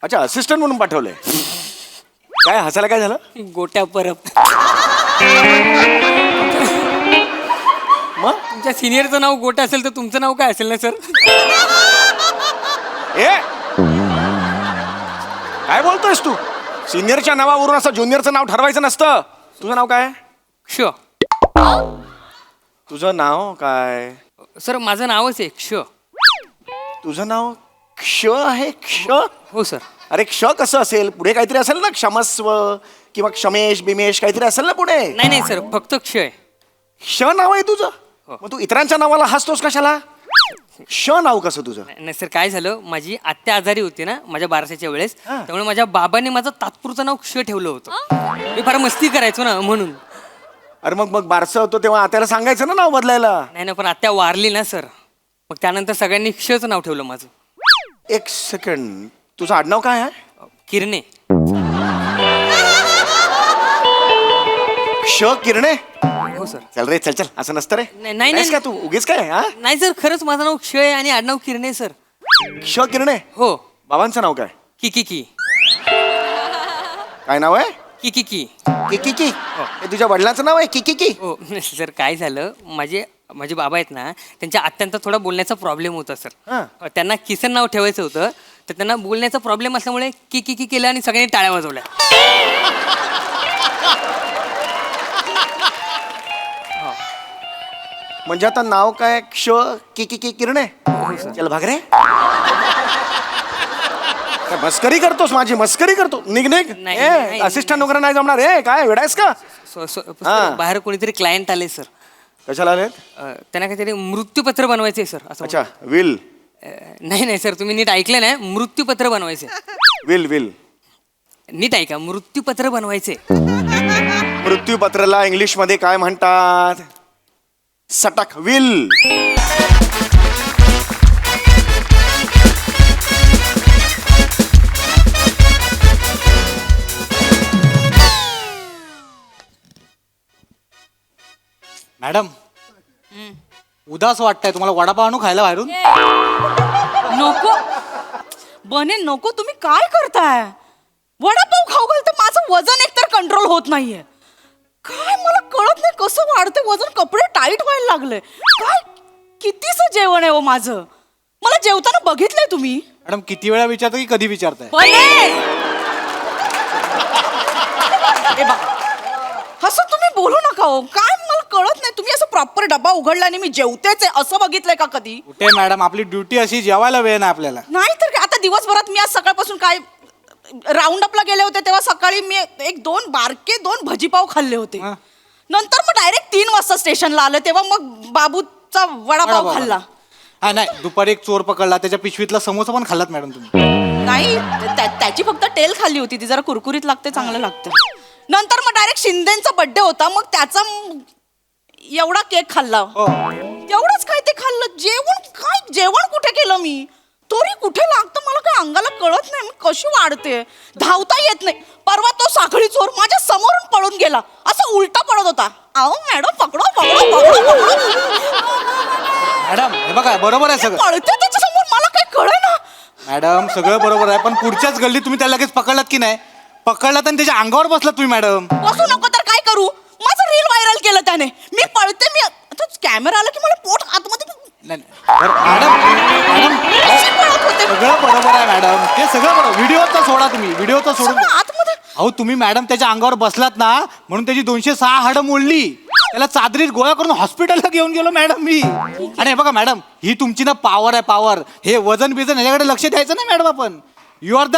अच्छा, असिस्टंट म्हणून पाठवलंय. काय हसायला काय झालं? गोट्या परब. मग तुमच्या सिनियरचं नाव गोट्या असेल तर तुमचं नाव काय असेल ना सर? ए काय बोलतोयस तू? सिनियरच्या नावावरून असं ज्युनियरचं नाव ठरवायचं नसतं. तुझं नाव काय? क्ष. तुझं नाव काय? सर माझं नावच आहे क्ष. तुझं नाव क्ष आहे? क्ष? हो सर. अरे क्ष कसं असेल? पुढे काहीतरी असेल ना, क्षमस्व किंवा क्षमेश बिमेश काहीतरी असेल ना पुढे. नाही नाही सर, फक्त क्ष आहे. क्ष नाव आहे तुझं? मग तू इतरांच्या नावाला हसतोस कशाला? क्ष नाव कसं तुझं? नाही सर, काय झालं, माझी आत्या आजारी होती ना माझ्या बारशाच्या वेळेस, हा. त्यामुळे माझ्या बाबांनी माझं तात्पुरतं नाव क्ष ठेवलं होतं. मी फार मस्ती करायचो ना म्हणून. अरे मग बारसं होतो तेव्हा आत्याला सांगायचं ना नाव बदलायला. नाही ना, पण आत्या वारली ना सर, मग त्यानंतर सगळ्यांनी क्षच नाव ठेवलं माझं. एक सेकंड, तुझं आडनाव काय आहे? किरणे. क्ष किरणे? हो सर. चल रे, चल चल, असं नसतं रे. नाही, नाही, नाहीस का नाही. तू उगीच काय? हा, नाही सर, खरंच माझं नाव क्ष आहे आणि आडनाव किरणे सर. क्ष किरणे? हो. बाबांचं नाव काय? की की की काय नाव आहे? की की की किकी. हे तुझ्या वडिलांचं नाव आहे किकी? हो सर, काय झालं, माझे बाबा आहेत ना, त्यांच्या आत्यांचा थोडा बोलण्याचा प्रॉब्लेम होता सर. हां. त्यांना किसन नाव ठेवायचं होतं, तर त्यांना बोलण्याचा प्रॉब्लेम असल्यामुळे की की की केलं आणि सगळ्यांनी टाळ्या वाजवल्या. म्हणजे आता नाव काय? क्ष किकी किरणे? चल भाग रे. काय मस्करी करतोस? माझी मस्करी करतो? निघ निघ. नाही, ए नाही. असिस्टंट वगैरे नाही जमणार. ए काय वेडायस का? सर, बाहेर कोणीतरी क्लायंट आले सर. कशाला आलेत? त्यांना काहीतरी मृत्यूपत्र बनवायचे सर असं. अच्छा, विल. नाही नाही सर, तुम्ही नीट ऐकलं नाही, मृत्यूपत्र बनवायचे. विल. नीट ऐका, मृत्यूपत्र बनवायचे. मृत्यूपत्राला इंग्लिश मध्ये काय म्हणतात? सटक. विल. मॅडम, उदास वाटतंय तुम्हाला? वडापाव आणू खायला बाहेरून? नको बने, नको. तुम्ही काय करताय? वडापाव खाऊ घाल तर माझं वजन एकतर कंट्रोल होत नाहीये. काय मला कळत नाही कसं वाढते वजन. कपडे टाईट व्हायला लागले. काय कितीचं जेवण आहे हो माझं? मला जेवताना बघितलंय तुम्ही? मॅडम, किती वेळा विचारतो की कधी विचारताय? बने, असं तुम्ही बोलू नका हो. काय मला कळत नाही, तुम्ही असं प्रॉपर डबा उघडला आणि मी जेवतेच आहे असं बघितलंय का कधी? कुठे मॅडम, आपली ड्युटी अशी, जेवायला वेळ नाही आपल्याला. नाही तर काय, आता दिवसभरात मी आज सकाळपासून काय राऊंड अपला गेले होते तेव्हा सकाळी मी दोन भजीपाव खाल्ले होते. हा. नंतर मग डायरेक्ट 3 वाजता स्टेशनला आलं तेव्हा मग बाबूचा वडापाव खाल्ला. हा नाही, दुपारी एक चोर पकडला, त्याच्या पिशवीतला समोसा पण खाल्लात मॅडम तुम्ही? नाही, त्याची फक्त टेल खाल्ली होती, ती जरा कुरकुरीत लागते, चांगलं लागतं. नंतर मग डायरेक्ट शिंदेचा बर्थडे होता, मग त्याचा एवढा केक खाल्ला. हो. एवढंच काय ते खाल्लं. जेवण कुठे केलं मी? तरी कुठे लागतं मला काय अंगाला कळत नाही. मी कशी वाढते, धावता येत नाही. परवा तो साखळी चोर माझ्या समोरून पळून गेला, असं उलटा पडत होता. अहो मॅडम, पकडो. मॅडम हे बघा, बरोबर आहे सगळं. पळते त्याच्या समोर, मला काय कळेना. मॅडम सगळं बरोबर आहे, पण पुढच्याच गल्लीत तुम्ही त्याला लगेच पकडलात की नाही? पकडलात आणि त्याच्या अंगावर बसलात तुम्ही मॅडम. बसू नको तर काय करू? माझं रील व्हायरल केलं त्याने. मी पळते, मी कॅमेरा आला की मला पोट आतमध्ये. नाही, मॅडम अशी पळत होते. सगळं बरोबर आहे मॅडम, ते सगळं बरोबर. व्हिडिओचा सोडा तुम्ही, व्हिडिओचा सोडून. सगळं आतमध्ये. अहो तुम्ही मॅडम त्याच्या अंगावर बसलात ना, म्हणून त्याची 206 हाडं मोडली. त्याला चादरीत गोळा करून हॉस्पिटलला घेऊन गेलो मॅडम मी. आणि हे बघा मॅडम, ही तुमची ना पॉवर आहे, पॉवर. हे वजन बिजन ह्याच्याकडे लक्ष द्यायचं ना मॅडम आपण. You are the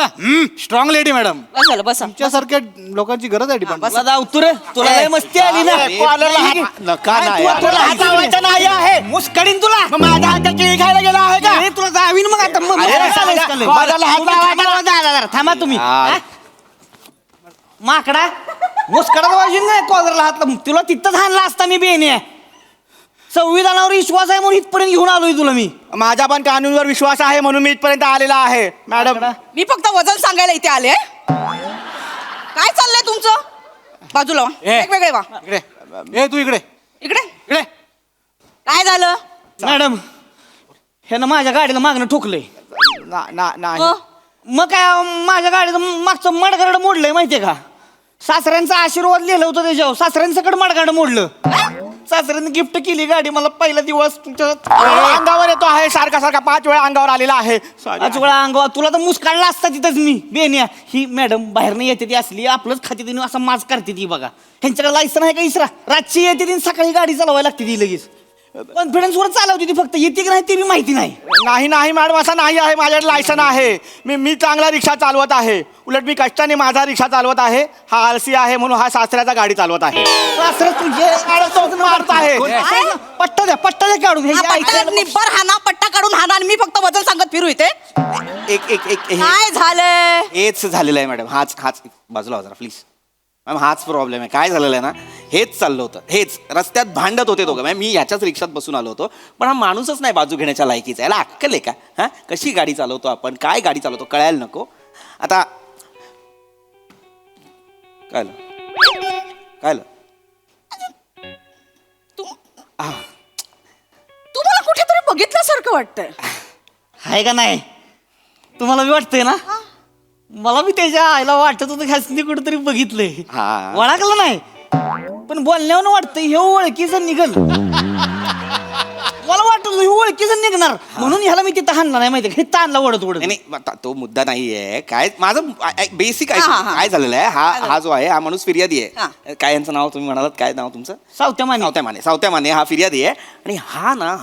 strong lady madam. बस झालं, बसा. तुमच्यासारख्या लोकांची गरज आहे डिपेंड. दादा उतरे, तुला लय मस्ती आली ना. तुला हात लावायचा नाही आहे, मुस्कडीन तुला. माझ्या हातात केळी खायला गेला आहे का? तुला जावीन मग आता. थांबा तुम्ही. माकडा मुस्कडात वाजून नाही, कॉलरला हात तुला तिथंच हाणला असता मी. बेने संविधानावर विश्वास आहे म्हणून इथपर्यंत घेऊन आलोय तुला मी. माझा पण कानूनवर विश्वास आहे म्हणून मी इथपर्यंत आलेला आहे मॅडम. मी फक्त वजन सांगायला इथे आले. काय चाललंय तुमचं? बाजूला व्हा. वेगवेगळे वा. इकडे ए, तू इकडे इकडे. इकडे. काय झालं? मॅडम ह्यानं माझ्या गाडीला मागणं ठोकलंय. नाही हो? मग काय माझ्या गाडीचं मागचं मडगाड मोडलंय माहितीये का? सासऱ्यांचा आशीर्वाद लिहिलं होतं त्याच्यावर, सासऱ्यांचं मडगाड मोडलं. सासऱ्यांनी गिफ्ट केली गाडी मला पहिला दिवस तुमच्या अंगावर येतो आहे सारखा सारखा 5 वेळा अंगावर आलेला आहे. आज वेळा अंगावर तुला तर मुस्काळला असता तिथंच मी बेन्या. ही मॅडम बाहेरनं येते ती असली आपलंच खाते तिने असं माज करते ती बघा. ह्यांच्याकडे लायसन आहे का इसरा? रातची येते ती सकाळी गाडी चालवायला लागते ती लगेच. कॉन्फिडन्स वर चालवते ती, फक्त येते की नाही ते बी माहिती नाही. नाही नाही मॅडम असं नाही आहे. माझ्याकडे लायसन आहे. मी चांगला रिक्षा चालवत आहे. उलट मी कष्टाने माझा रिक्षा चालवत आहे. हा आळसी आहे म्हणून हा सासऱ्याचा गाडी चालवत आहे. सासरं तुझे मारत आहे. पट्टा द्या काढून. हे हा जे पट्टा ऐकायला- निब्बर हाना पट्टा काढून हाना आणि मी फक्त वजन सांगत फिरू इथे. एक काय झालंय? हेच झालेलं आहे मॅडम. हाच बाजूला हो जरा प्लीज मॅम. हाच प्रॉब्लेम आहे. काय झालेलं आहे ना, हेच चाललं होतं. हेच रस्त्यात भांडत होते दोघं. मॅम मी याच्याच रिक्षात बसून आलो होतो, पण हा माणूसच नाही बाजू घेण्याच्या लायकीचा. याला अक्कल आहे का? हा कशी गाडी चालवतो आपण, काय गाडी चालवतो कळायला नको. आता कळलं तुम्हाला कुठेतरी बघितल्यासारखं वाटतंय. आहे का नाही? तुम्हाला बी वाटतंय ना? मला बी त्याच्या आईला वाटत होतं ह्यासनी कुठेतरी बघितलंय. हा. ओळखलं नाही पण बोलण्यावर वाटतंय हे ओळखीचं निघल. मला वाटत होतं हे ओळखीचं निघणार म्हणून ह्याला मी तिथं हाणला नाही माहिती. हे ताणला ओढत नाही नाही, आता तो मुद्दा नाहीये. काय माझं बेसिक आहे. काय झालेलं आहे, हा जो आहे हा माणूस फिर्यादी आहे. काय यांचं नाव तुम्ही म्हणालात? काय नाव तुमचं? सावत्या माने हा फिर्यादी आहे. आणि हा ना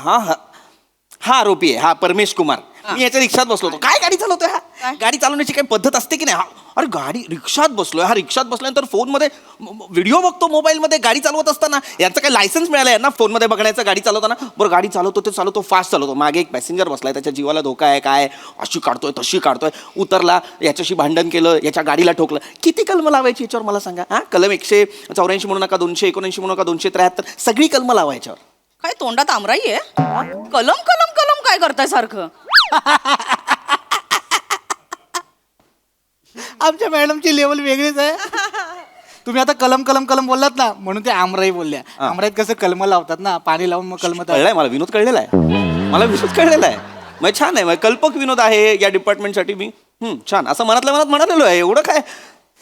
हा आरोपी आहे. हा परमेश कुमार. मी याच्या रिक्षात बसलो होतो. काय गाडी चालवतोय हा? गाडी चालवण्याची काही पद्धत असते की नाही? अरे गाडी रिक्षात बसलोय. हा रिक्षात बसल्यानंतर फोनमध्ये व्हिडिओ बघतो मोबाईलमध्ये गाडी चालवत असताना. यांचं काही लायसन्स मिळालं आहे ना फोनमध्ये बघण्याचं गाडी चालवताना. बरं गाडी चालवतो फास्ट चालवतो. मागे एक पॅसेंजर बसलाय, त्याच्या जीवाला धोका आहे. काय अशी काढतोय तशी काढतोय. उतरला, याच्याशी भांडण केलं, याच्या गाडीला ठोकलं. किती कलम लावायची याच्यावर मला सांगा? हा कलम 184 म्हणू नका, 279 म्हणू नका, 273 सगळी कलम लावायच्यावर. काय तोंडात आमराई आहे? कलम कलम कलम काय करताय सारखं? आमच्या मॅडमची लेवल वेगळीच आहे. तुम्ही आता कलम बोललात ना, म्हणून ते आमराई बोलल्या. आमराईत कसं कलम लावतात ना, पाणी लावून मग कलम कळलंय मला. विनोद कळलेला आहे. मला विनोद कळलेला आहे. मग छान आहे. मग कल्पक विनोद आहे या डिपार्टमेंटसाठी. मी छान असं मनातल्या मनात म्हणालेलो आहे. एवढं काय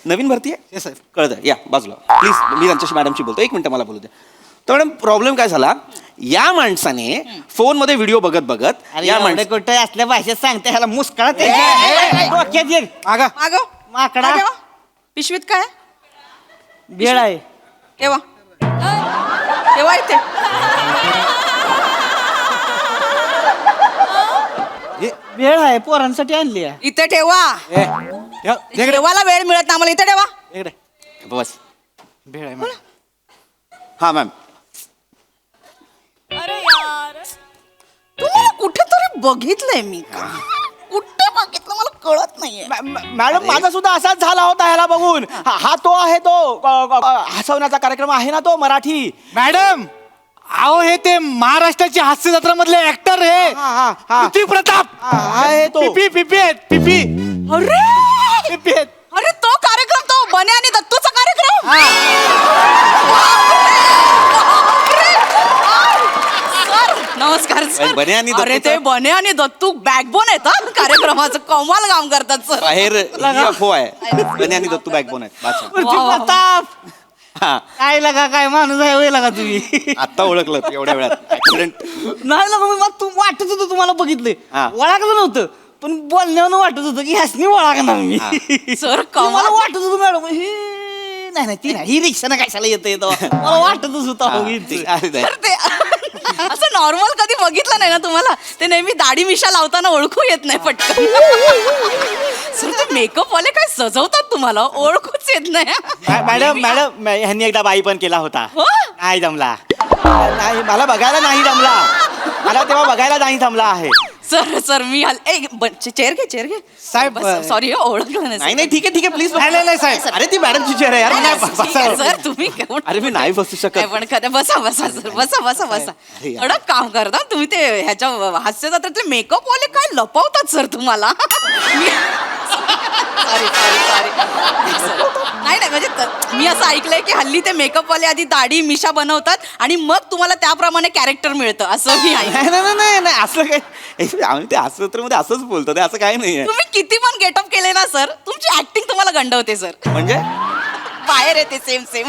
नवीन भरती आहे? Yes sir. कळतं. या बाजूला प्लीज. मी त्यांच्याशी मॅडमशी बोलतो. 1 मिनिट मला बोलू द्या. तर मॅडम प्रॉब्लेम काय झाला, या माणसाने फोनमध्ये व्हिडिओ बघत या माणसाने कुठे असल्या भाषेत सांगते ह्याला मुस्काळा डोक्यात एक मागा मागव माकडा काय ठेवा? पिशवीत काय? बेळ आहे. ठेवा ठेवा इथे. बेळ आहे पोरांसाठी आणली आहे. इथे ठेवा. ठेवायला वेळ मिळत ना आम्हाला. इथे ठेवा. बस. भेळ आहे मॅडम. हा मॅम. तुम्हाला कुठेतरी बघितलंय मी. कुठे बघितलं मला कळत नाहीये. मॅडम माझा सुद्धा असाच झाला होता ह्याला बघून. हा तो आहे तो हसवण्याचा कार्यक्रम आहे ना तो मराठी. मॅडम अहो हे ते महाराष्ट्राची हास्य जत्रा मधले ऍक्टर आहे. पृथ्वी प्रताप. आहे तो. पिपी आहेत पिपी. अरे अरे तो कार्यक्रम, तो बने आणि दत्तूचा कार्यक्रम. सर नमस्कार सर. बने आणि अरे ते दत्तूचा- बने आणि दत्तू बॅकबोन आहेत हा कार्यक्रमाचं. कमाल काम करतात सर. बाहेर ही अफवा आहे. बने आणि दत्तू बॅकबोन आहेत. बादशाह. पृथ्वी प्रताप हा काय लगा काय माणूस आहे होय लगा तुम्ही. आत्ता ओळखलं एवढ्या वेळात. ऍक्सिडेंट. नाही लगा मग तू वाटत होतं तुम्हाला बघितलंय. हा. ओळखलं नव्हतं पण बोलण्यावर वाटत होतं की ह्यासनी ओळखणार मी. सर मला कमाल. वाटत होतं मॅडम नाही ती नाही ही रिक्षानं कशाला येतं मला वाटतच होतं हो हीच. तर ते असं नॉर्मल कधी बघितलं नाही ना तुम्हाला. ते नेहमी दाढी मिशा लावताना ओळखू येत नाही पटकन. सर ते मेकअप वाले काय सजवतात तुम्हाला, ओळखूच येत नाही. मॅडम ह्यांनी एकदा बाई पण केला होता. हो? नाही जमला. नाही मला बघायला नाही जमला. मला तेव्हा बघायला नाही जमला आहे. सर मी चेअर घे साहेब, सॉरी ओळखलं नाही नाही ठीक आहे प्लीज. नाही साहेब. अरे ती मॅडमची चेअर आहे यार. मी नाही बसावं. सर तुम्ही केवढ- अरे मी नाही बसू शकत. नाही, पण खरं बसा सर. अरे यार. कडक काम करता तुम्ही. ते ह्याच्या हास्य जत्रातले मेकअप वाले काय लपवतात सर तुम्हाला. सॉरी नाही नाही म्हणजे मी असं ऐकलंय की हल्ली ते मेकअप वाले आधी दाढी मिशा बनवतात आणि मग तुम्हाला त्याप्रमाणे कॅरेक्टर मिळतं असं मी ऐकलं. नाही असं काय आम्ही ते मध्ये असंच बोलतो ते असं काही नाहीये. तुम्ही किती पण गेटअप केले ना सर तुमची ऍक्टिंग तुम्हाला गंडवते सर. म्हणजे बाहेर येते सेम सॉरी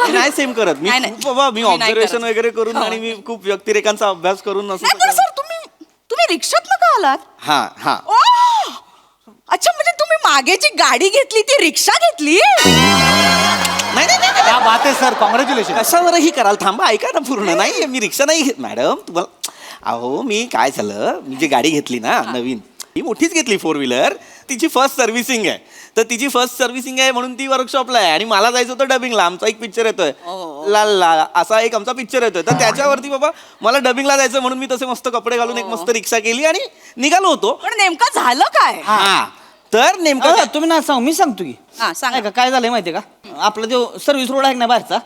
मी नाही सेम करत मी नाही, खूप बाबा मी मी नाही ऑब्झर्वेशन करत. वगैरे करून हो. आणि मी खूप व्यक्तिरेखांचा अभ्यास करून नाही पण असं सर तुम्ही रिक्षात का आलात? हा ओ! अच्छा म्हणजे तुम्ही मागे जी गाडी घेतली ती रिक्षा घेतली. नाही क्या बात आहे सर, कॉंग्रॅच्युलेशन. कशावरही कराल थांबा ऐका ना पूर्ण नाही मी रिक्षा नाही घेत मॅडम तुम्हाला अहो मी काय झालं मी जी गाडी घेतली ना नवीन ही मोठीच घेतली 4 व्हीलर तिची फर्स्ट सर्व्हिसिंग आहे तर तिची फर्स्ट सर्व्हिसिंग आहे म्हणून ती वर्कशॉपला आहे आणि मला जायचं होतं डबिंगला आमचा एक पिक्चर येतोय लाल लाल असा एक आमचा पिक्चर येतोय तर त्याच्यावरती बाबा मला डबिंगला जायचं म्हणून मी तसे मस्त कपडे घालून एक मस्त रिक्षा केली आणि निघालो होतो पण नेमकं झालं काय? हा तर नेमकं काय- तुम्ही ना सांग मी सांगतो की हा सांगा. का काय झालंय माहितीये का आपला जो सर्व्हिस रोड आहे ना बाहेरचा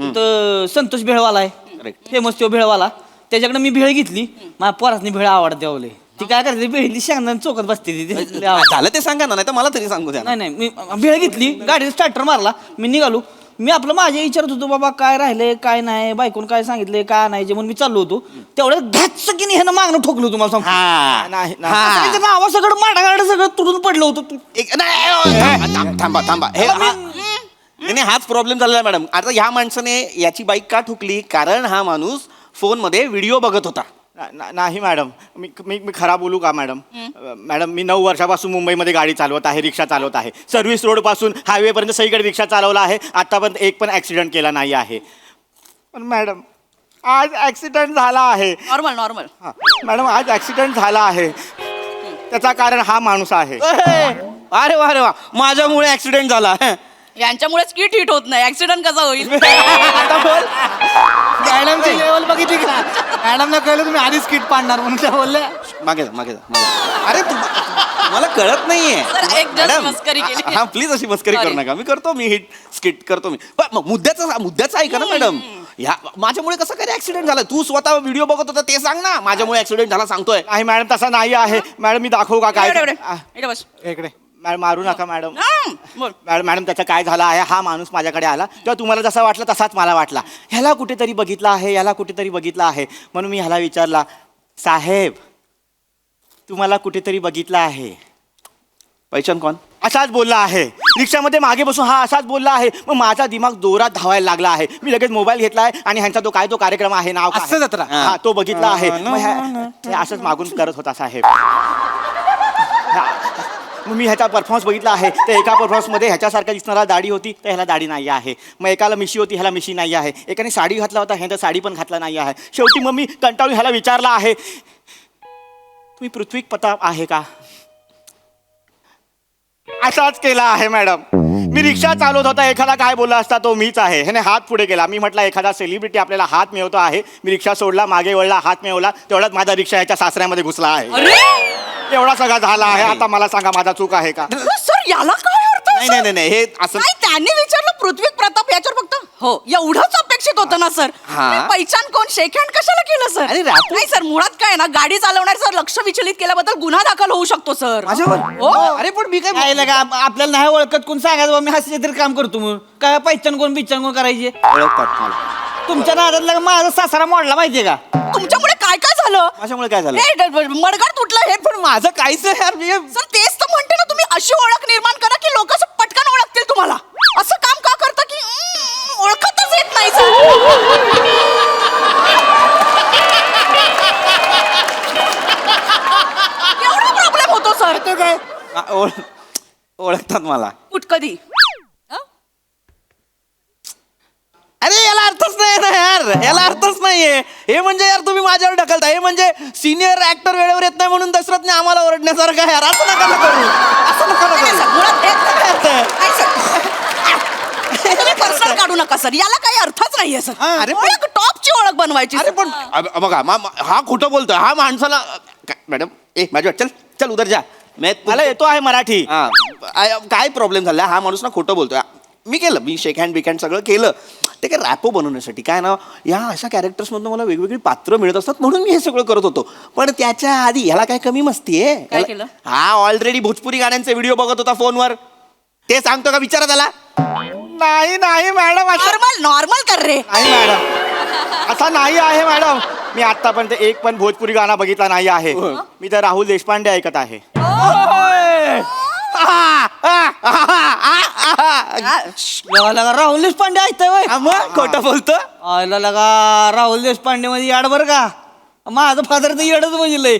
तर संतोष भेळवाला आहे Correct. फेमस तो भेळवाला त्याच्याकडे मी भेळ घेतली माझ्या पोरासनी भेळ आवडते आवले ती काय करते भेळली शेंगदाणे चौकात बसते ती लय आवडते. झालं ते सांगा ना नाही तर मला तरी सांगू द्या ना. नाही मी भेळ घेतली गाडीचा स्टार्टर मारला मी निघालो मी आपलं माझ्या विचारत होतो बाबा काय राहिले काय नाही बायकोन काय सांगितले काय नाही जे म्हणून मी चाललो होतो तेवढं घातसकीने ह्यानं मागणं ठोकलं तुम्हाला सांगतो हा नाही हा. नावा सगळं माडागाड सगळं तुडून पडलं होतं नाही, थांबा हे नाही हाच प्रॉब्लेम झालेला आहे मॅडम आता ह्या माणसाने याची बाईक का ठुकली कारण हा माणूस फोनमध्ये व्हिडिओ बघत होता नाही मॅडम मी खरा बोलू का मॅडम मॅडम मी 9 वर्षापासून मुंबईमध्ये गाडी चालवत आहे रिक्षा चालवत आहे सर्व्हिस रोडपासून हायवेपर्यंत सगळीकडे रिक्षा चालवला आहे आतापर्यंत एक पण ॲक्सिडेंट केला नाही आहे पण मॅडम आज ॲक्सिडेंट झाला आहे नॉर्मल हां मॅडम आज ॲक्सिडेंट झाला आहे त्याचा कारण हा माणूस आहे अरे वा माझ्यामुळे ऍक्सिडेंट झाला यांच्यामुळेच किट हिट होत नाही ऍक्सिडेंट कसा होईल? आता बोल मॅडमची लेवल बघितली का मॅडमला कळलं तुम्ही आधीच किट पाडणार म्हणून त्या बोलल्या मागे जा. अरे मला कळत नाहीये सर, एक just मस्करी केली. हा प्लीज अशी मस्करी करू Sorry. नका मी करतो मी हिट स्किट करतो मी पण मग मुद्द्याचं ऐका ना मॅडम ह्या माझ्यामुळे कसं काय ऍक्सिडेंट झाला तू स्वतः व्हिडिओ बघत होता ते सांग ना माझ्यामुळे ऍक्सिडेंट झाला सांगतोय नाही मॅडम तसा नाही आहे मॅडम मी दाखवू का काय इकडे बस. इकडे मॅडम मारू नका मॅडम बोल. मॅडम त्याचं काय झालं आहे हा माणूस माझ्याकडे आला तेव्हा तुम्हाला जसा वाटला तसाच मला वाटला ह्याला कुठेतरी बघितला आहे म्हणून मी ह्याला विचारला साहेब तुम्हाला कुठेतरी बघितलं आहे पैशान कोण असाच बोलला आहे रिक्षामध्ये मागे बसून हा असाच बोलला आहे मग माझा दिमाग जोरात धावायला लागला आहे मी लगेच मोबाईल घेतलाय आणि ह्यांचा तो कार्यक्रम आहे नाव काय? हास्य जत्रा. हा तो बघितला आहे मग हे असंच मागून करत होता साहेब मग मी ह्याचा परफॉर्मन्स बघितला आहे तर एका परफॉर्मन्समध्ये ह्याच्यासारखा दिसणारा दाढी होती तर ह्याला दाढी नाही आहे मग एकाला मिशी होती ह्याला मिशी नाही आहे एकाने साडी घातला होता ह्यानं साडी पण घातला नाही आहे शेवटी मग मी कंटाळून ह्याला विचारला आहे तुम्ही पृथ्वी प्रताप आहे का असाच केला आहे मॅडम मी रिक्षा चालवत होता एखादा काय बोलला असता तो मीच आहे ह्याने हात पुढे केला मी म्हटलं एखादा सेलिब्रिटी आपल्याला हात मिळवतो आहे मी रिक्षा सोडला मागे वळला हात मिळवला तेवढ्यात माझा रिक्षा ह्याच्या सासऱ्यामध्ये घुसला आहे अरे एवढा सगळा झाला आहे आता मला सांगा माझा चूक आहे का सर याला काय अर्थ आहे, सर? नाही हे असं नाही त्यांनी विचारलं पृथ्वी प्रताप याच्यावर फक्त हो एवढंच अपेक्षित होतं ना सर हा. तुम्ही पहिचान कोण शेक हँड कशाला केलं सर अरे रात्री- नाही सर मुळात काय ना गाडी चालवण्याचं लक्ष विचलित केल्याबद्दल गुन्हा दाखल होऊ शकतो सर हो अरे पण मी काय काय लगा आपल्याला नाही ओळखत कोण सांगायचं बा, मी हसले तरी काम करतो म्हणून काय पहिचान कोण बिचान कोण करायचे ओळखतात मला तुमच्या नादात लगा माझा सासरा मोडला माहितीये का तुमच्यामुळे काय काय झालं माझ्यामुळे काय झालं मडगाड तुटलं हे पण माझं काहीच नाही यार सर तेच तर म्हणते ना तुम्ही अशी ओळख निर्माण करा की लोक असं पटकन ओळखतील तुम्हाला असं काम का करता की ओळखतच येत नाही एवढा प्रॉब्लेम होतो सर ते काय ओळखतात मला कुठ कधी अरे याला अर्थच नाही ना यार याला अर्थच नाहीये हे म्हणजे यार तुम्ही माझ्यावर ढकलता हे म्हणजे सिनियर ऍक्टर वेळेवर येत नाही म्हणून दशरथने आम्हाला ओरडण्यासारखं आहे यार असं नका ना करू असं नका ना करू. मुळात हेच काय अर्थ आहे? नाही, सर. तुम्ही पर्सनल काढू नका सर याला काही अर्थच नाहीये सर अरे पण- ओळख टॉपची ओळख बनवायची अरे पण बघा हा खोटं बोलतोय हा माणसाला मॅडम माझी वाट चल उधर जा मला येतो आहे मराठी काय प्रॉब्लेम झाला हा माणूस ना खोटं बोलतोय मी केलं मी शेक हँड बिक हँड सगळं केलं ते काय रॅपो बनवण्यासाठी काय ना या अशा कॅरेक्टर्समधून मला वेगवेगळी पात्र मिळत असतात म्हणून मी हे सगळं करत होतो. पण त्याच्या आधी ह्याला काय कमी मस्ती आहे? काय केलं? हा ऑलरेडी भोजपुरी गाण्यांचे व्हिडिओ बघत होता फोनवर. ते सांगतो का विचारा त्याला? नाही नाही मॅडम, असं नॉर्मल नॉर्मल कर रे. नाही मॅडम, असा नाही आहे मॅडम. मी आतापर्यंत एक पण भोजपुरी गाणं बघितला नाही आहे. मी तर राहुल देशपांडे ऐकत आहे. लगा राहुल देशपांडे ऐकतोय वय. मग खोटं बोलतो. आयला लगा राहुल देशपांडे मध्ये याड बर का. माझं फादर तर येडच म्हणजे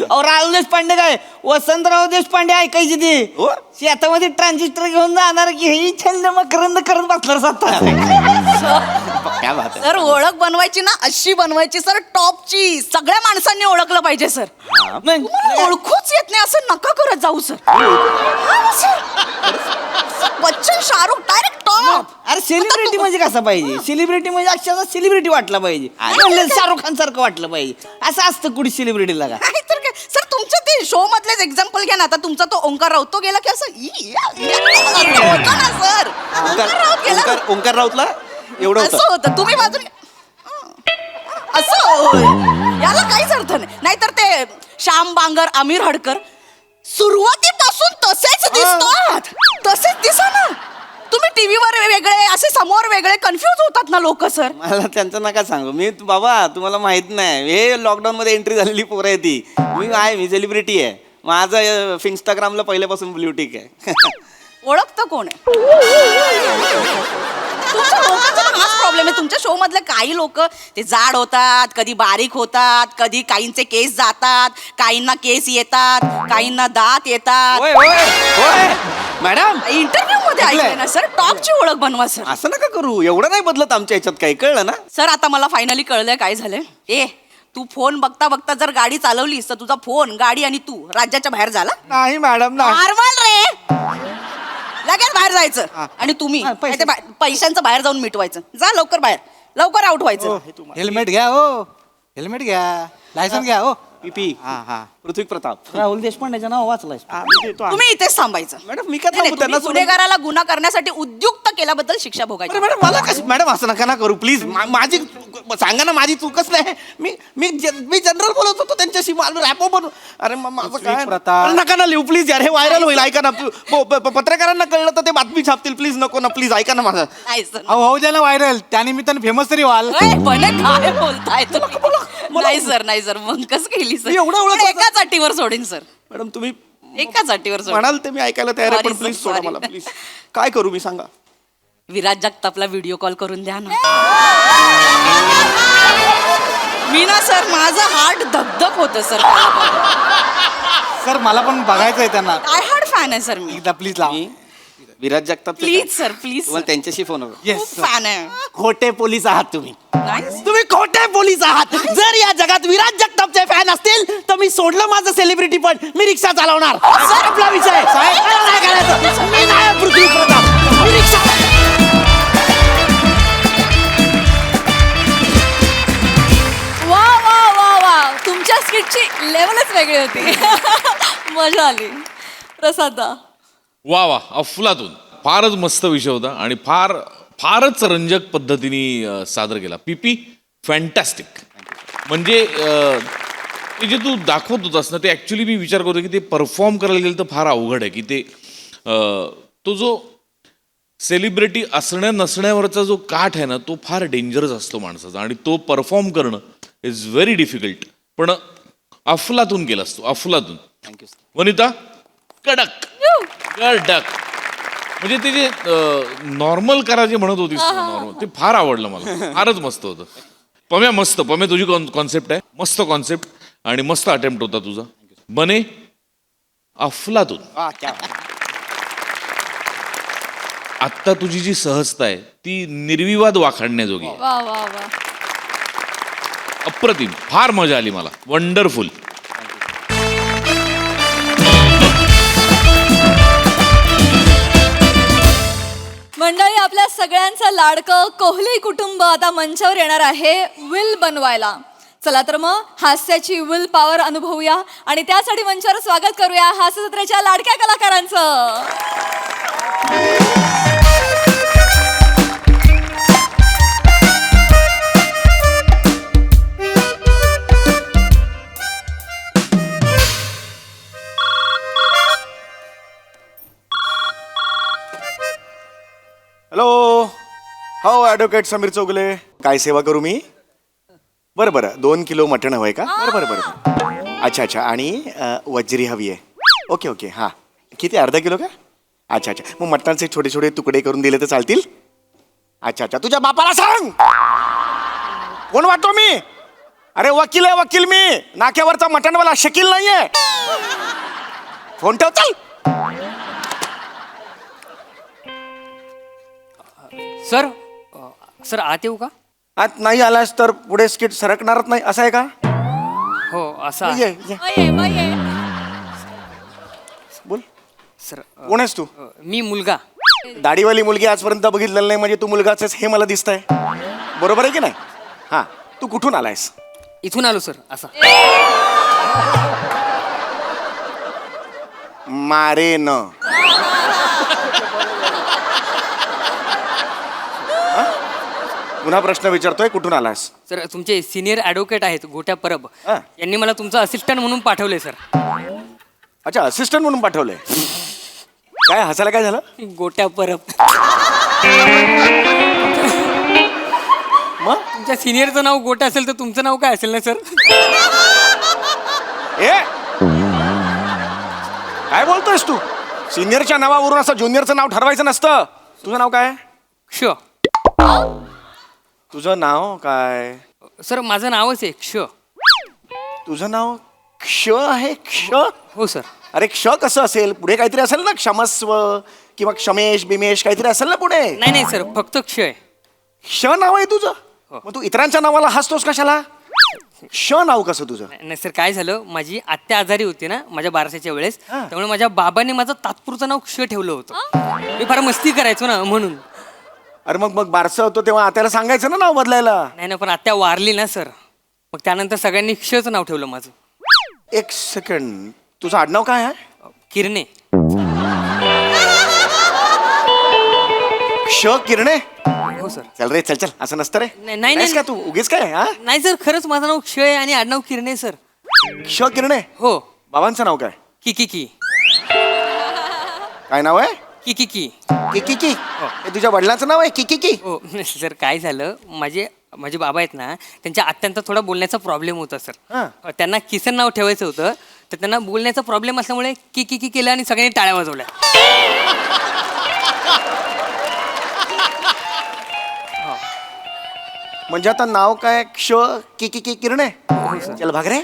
अहो राहुल देशपांडे काय वसंतराव देशपांडे ऐकायची ते हो? शेतामध्ये ट्रान्झिस्टर घेऊन जाणार की हे छंद मकरंद करत बसणार साता. काय बात आहे. सर ओळख बनवायची ना अशी बनवायची सर, टॉपची. सगळ्या माणसांनी ओळखलं पाहिजे सर. तुम्हाला ओळखूच येत नाही असं नका करत जाऊ सर. हा, sir. Bachchan Shahrukh direct top. अरे सेलिब्रिटी म्हणजे कसा पाहिजे? सेलिब्रिटी म्हणजे अक्षरशः सेलिब्रिटी वाटला पाहिजे. शाहरुख खान सारखं वाटलं पाहिजे. असं असतं कुठे सेलिब्रिटीला का? नाही तर काय सर, तुमच्या ते शो मधलेच एक्झाम्पल घ्या ना. आता तुमचा तो ओंकार राऊत तो गेला की असं होतं ना सर. ओंकार राऊत गेला ओंकार राऊतला एवढं असं होतं. होतं. तुम्ही बाजून असं होय. याला काहीच अर्थ नाही. नाहीतर ते श्याम बांगर, आमिर हडकर सुरुवातीपासून तसेच दिसतात. तसेच दिसा ना. तुम्ही टीव्हीवर वेगळे असे समोर वेगळे कन्फ्युज होतात ना लोक सर. मला त्यांचं नका सांगू. मी बाबा तुम्हाला माहित नाही, हे लॉकडाऊन मध्ये एंट्री झालेली पोरं आहे ती. मी सेलिब्रिटी आहे. माझं इंस्टाग्रामला पहिल्यापासून ब्ल्यू टिक आहे. ओळखतं कोण आहे? तुमच्या लोकांचा ना हाच प्रॉब्लेम आहे. तुमच्या शो मधले काही लोक ते जाड होतात, कधी बारीक होतात, कधी काहींचे केस जातात, काहींना केस येतात, काहींना दात येतात. मॅडम इंटरव्ह्यू मध्ये ऐकलंय ना सर. टॉपची ओळख बनवा सर. असं नका करू. एवढं नाही बदलत आमच्या याच्यात काही, कळलं ना? सर आता मला फायनली कळलंय काय झालंय. तू फोन बघता बघता जर गाडी चालवलीस तर तुझा फोन, गाडी आणि तू राज्याच्या बाहेर झाला. नाही मॅडम, नाही. नॉर्मल रे. लगेच बाहेर जायचं आणि तुम्ही पैशांचं बाहेर जाऊन मिटवायचं. जा लवकर बाहेर, लवकर आउट व्हायचं. हेल्मेट घ्या हो, हेल्मेट घ्या, लायसन घ्या हो. पीपी पृथ्वी प्रताप. राहुल देशपांडेचं नाव वाचलंय. तुम्ही इथेच थांबायचं. मॅडम मी काय नाही, थांबू? त्यांना तुम्ही गुन्हेगाराला गुन्हा करण्यासाठी उद्युक्त केल्याबद्दल शिक्षा भोगायची. अरे मॅडम मला कसं, मॅडम असं नका ना करू प्लीज. माझी सांगा ना, माझी चूकच नाही. मी जनरल बोलत होतो त्यांच्याशी. रॅपो बनू. अरे माझं काय प्रताप. अरे नका ना लिहू प्लीज यार, हे व्हायरल होईल. ऐका ना, पत्रकारांना कळलं तर ते बातमी छापतील. प्लीज नको ना, प्लीज ऐका ना माझं. नाही सर. अहो होऊ द्या ना व्हायरल, त्यानिमित्तानं फेमस तरी व्हाल. काय बोलताय तुम्ही? नाही सर, नाही सर. मग कसं केली सर? मी एवढं ओळखलं पण एकाच अटीवर सोडीन सर. मॅडम तुम्ही एकाच अटीवर सोडीन. म्हणाल ते मी ऐकायला तयार आहे, पण Sorry, please sir, soda sorry. मला प्लीज. काय करू मी सांगा? विराज जगतापला व्हिडिओ कॉल करून द्या ना. मी ना सर, माझं हार्ट धगधग होतं सर. सर मला पण बघायचं आहे त्यांना. काय हार्ट फॅन आहे सर मी. एकदा प्लीज लावा. मी Viraj Jagtap please sir, please तुम्हाला त्यांच्याशी फोन येस खूप फॅन आहे. खोटे पोलीस आहात तुम्ही. नाही तुम्ही खोटे पोलीस आहात. जर या जगात विराज जगतापचे फॅन असतील तर मी सोडलं माझं सेलिब्रिटी, पण मी रिक्षा चालवणार. आपला विषय आहे. मला नाही करायचं. मी नाही पृथ्वी प्रताप. मी रिक्षा. वा वा वा वा, तुमच्या स्किटची लेवलच वेगळी होती. मजा आली. प्रसादा वा वा, अफलातून. फारच मस्त विषय होता आणि फारच रंजक पद्धतीने सादर केला. पीपी फॅन्टॅस्टिक. म्हणजे ते जे तू दाखवत होतास ना, ते ॲक्च्युली मी विचार करतो की ते परफॉर्म करायला गेलं तर फार अवघड आहे. की ते तो जो सेलिब्रिटी असण्या नसण्यावरचा जो काठ आहे ना, तो फार डेंजरस असतो माणसाचा, आणि तो परफॉर्म करणं इज व्हेरी डिफिकल्ट. पण अफलातून केलास तू, अफलातून. थँक्यू. वनिता कडक कडक. म्हणजे ते जे नॉर्मल करा जे म्हणत होतीस नॉर्मल, ते फार आवडलं मला. फारच मस्त होतं. पम्या मस्त. पम्या तुझी कॉन्सेप्ट आहे, मस्त कॉन्सेप्ट आणि मस्त अटेम्प्ट होता तुझा. बने अफलातून. आत्ता तुझी जी सहजता आहे ती निर्विवाद वाखाणण्याजोगी आहे. वा वा वा. अप्रतिम. फार मजा आली मला. वंडरफुल. मंडळी, आपल्या सगळ्यांचं लाडकं कोहली कुटुंब आता मंचावर येणार आहे विल बनवायला. चला तर मग हास्याची विल पॉवर अनुभवूया आणि त्यासाठी मंचावर स्वागत करूया हास्य जत्रेच्या लाडक्या कलाकारांचं. ॲडव्होकेट समीर चौगुले, काय सेवा करू मी? बरं बरं, 2 किलो मटण हवंय का? बरं. अच्छा आणि वज्री हवी आहे. ओके हां. किती, अर्धा किलो का? अच्छा मग मटणाचे छोटे छोटे तुकडे करून दिले तर चालतील? अच्छा तुझ्या बापाला सांग. कोण वाटतो मी? अरे वकील आहे, वकील मी. नाक्यावरचा मटणवाला शकील नाहीये. फोन ठेव, चल. सर आत येऊ का? आत नाही आलास तर पुढे स्किट सरकणारच नाही, असं आहे का? हो असं ये बोल. सर कोण आहेस तू? मी मुलगा. दाढीवाली मुलगी आजपर्यंत बघितलेलं नाही, म्हणजे तू मुलगाच आहेस हे मला दिसतंय. बरोबर आहे की नाही? हा, तू कुठून आलायस? इथून आलो सर. असा मारे न. पुन्हा प्रश्न विचारतोय, कुठून आलास? सर तुमचे सिनियर ॲडव्होकेट आहेत गोट्या परब, हा. यांनी मला तुमचा असिस्टंट म्हणून पाठवले सर. अच्छा, असिस्टंट म्हणून पाठवलंय. काय हसायला काय झालं? गोट्या परब. मग तुमच्या सिनियरचं नाव गोट्या असेल तर तुमचं नाव काय असेल ना सर? ए काय बोलतोयस तू? सिनियरच्या नावावरून असं ज्युनियरचं नाव ठरवायचं नसतं. तुझं नाव काय? क्ष. तुझं नाव काय? सर माझं नावच आहे क्ष. तुझं नाव क्ष आहे? क्ष? हो सर. अरे क्ष कसं असेल? पुढे काहीतरी असेल ना, क्षमस्व किंवा क्षमेश बिमेश काहीतरी असेल ना पुढे. नाही सर, फक्त क्ष आहे. क्ष नाव आहे तुझं? मग तू इतरांच्या नावाला हसतोस कशाला? क्ष नाव कसं तुझं? नाही सर, काय झालं, माझी आत्या आजारी होती ना माझ्या बारशाच्या वेळेस, हा. त्यामुळे माझ्या बाबांनी माझं तात्पुरतं नाव क्ष ठेवलं होतं. मी फार मस्ती करायचो ना म्हणून. अरे मग बारसं होतो तेव्हा आत्याला सांगायचं ना नाव बदलायला. नाही ना, पण आत्या वारली ना सर, मग त्यानंतर सगळ्यांनी क्षच नाव ठेवलं माझं. एक सेकंड, तुझं आडनाव काय आहे? किरणे. क्ष किरणे? हो सर. चल रे, चल असं नसतं रे. नाही नाहीस का तू उगीच काय? हा, नाही सर, खरंच माझं नाव क्ष आहे आणि आडनाव किरणे सर. क्ष किरणे. हो. बाबांचं नाव काय? की काय नाव आहे? की किकी. हे तुझ्या वडिलांचं नाव आहे किकी? हो सर, काय झालं, माझे बाबा आहेत ना, त्यांच्या आत्यांचा थोडा बोलण्याचा प्रॉब्लेम होता हा. सर. त्यांना किसन नाव ठेवायचं होतं, तर त्यांना बोलण्याचा प्रॉब्लेम असल्यामुळे की केलं आणि सगळ्यांनी टाळ्या वाजवल्या. म्हणजे आता नाव काय? क्ष किकी किरणे. चल भाग रे.